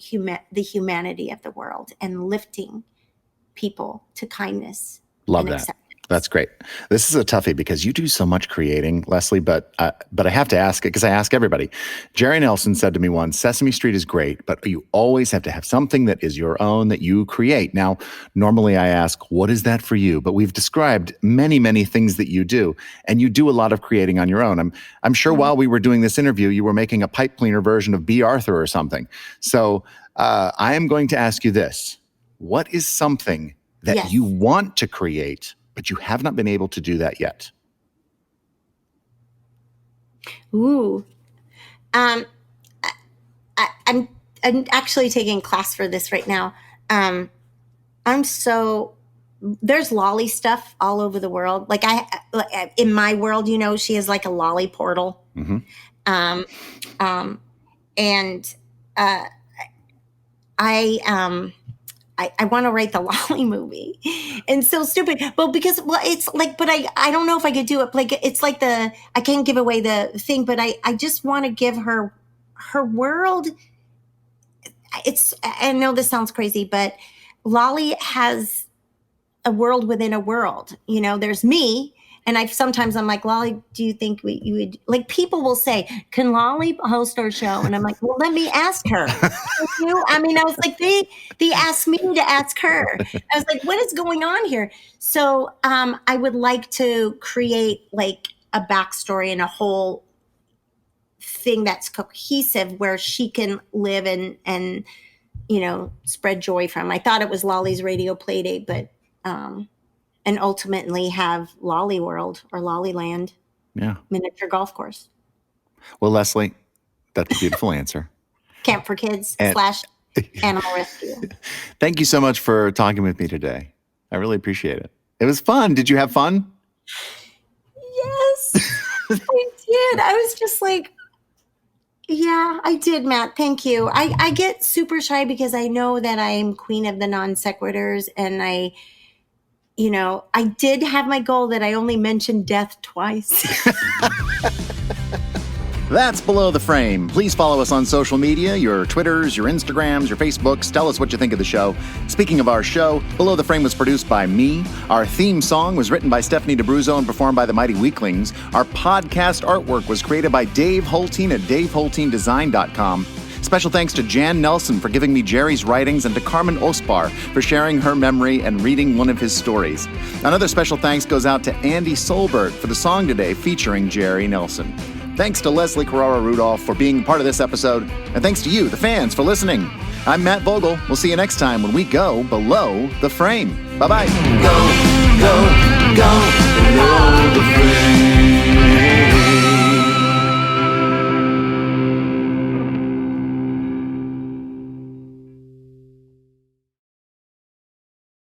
the humanity of the world and lifting people to kindness. Love that. Acceptance. That's great. This is a toughie because you do so much creating, Leslie, but I have to ask it because I ask everybody. Jerry Nelson said to me once, Sesame Street is great, but you always have to have something that is your own that you create. Now, normally I ask, what is that for you? But we've described many, many things that you do, and you do a lot of creating on your own. I'm sure while we were doing this interview, you were making a pipe cleaner version of B. Arthur or something. So I am going to ask you this. What is something that you want to create, but you have not been able to do that yet? Ooh. I'm actually taking class for this right now. There's lolly stuff all over the world. Like in my world, you know, she has like a lolly portal. Mm-hmm. I want to write the Lolly movie. And so stupid. Well, because it's like, but I don't know if I could do it. Like, it's like I can't give away the thing, but I just want to give her world. I know this sounds crazy, but Lolly has a world within a world. You know, there's me. And I'm like, Lolly, do you think you would, like, people will say, can Lolly host our show? And I'm like, well, let me ask her. I mean, I was like, they asked me to ask her. I was like, what is going on here? So I would like to create like a backstory and a whole thing that's cohesive where she can live and you know, spread joy from. I thought it was Lolly's radio play date, but and ultimately have Lolly World or Lolly Land. Yeah. Miniature golf course. Well, Leslie, that's a beautiful answer. Camp for Kids / Animal Rescue. Thank you so much for talking with me today. I really appreciate it. It was fun. Did you have fun? Yes, I did. I was just like, yeah, I did, Matt. Thank you. I get super shy because I know that I'm queen of the non sequiturs, and I did have my goal that I only mentioned death twice. That's Below the Frame. Please follow us on social media, your Twitters, your Instagrams, your Facebooks. Tell us what you think of the show. Speaking of our show, Below the Frame was produced by me. Our theme song was written by Stephanie DeBruzzo and performed by the Mighty Weaklings. Our podcast artwork was created by Dave Holteen at DaveHolteenDesign.com. Special thanks to Jan Nelson for giving me Jerry's writings and to Carmen Osbahr for sharing her memory and reading one of his stories. Another special thanks goes out to Andy Solbert for the song today featuring Jerry Nelson. Thanks to Leslie Carrara-Rudolph for being part of this episode, and thanks to you, the fans, for listening. I'm Matt Vogel. We'll see you next time when we go Below the Frame. Bye-bye. Go.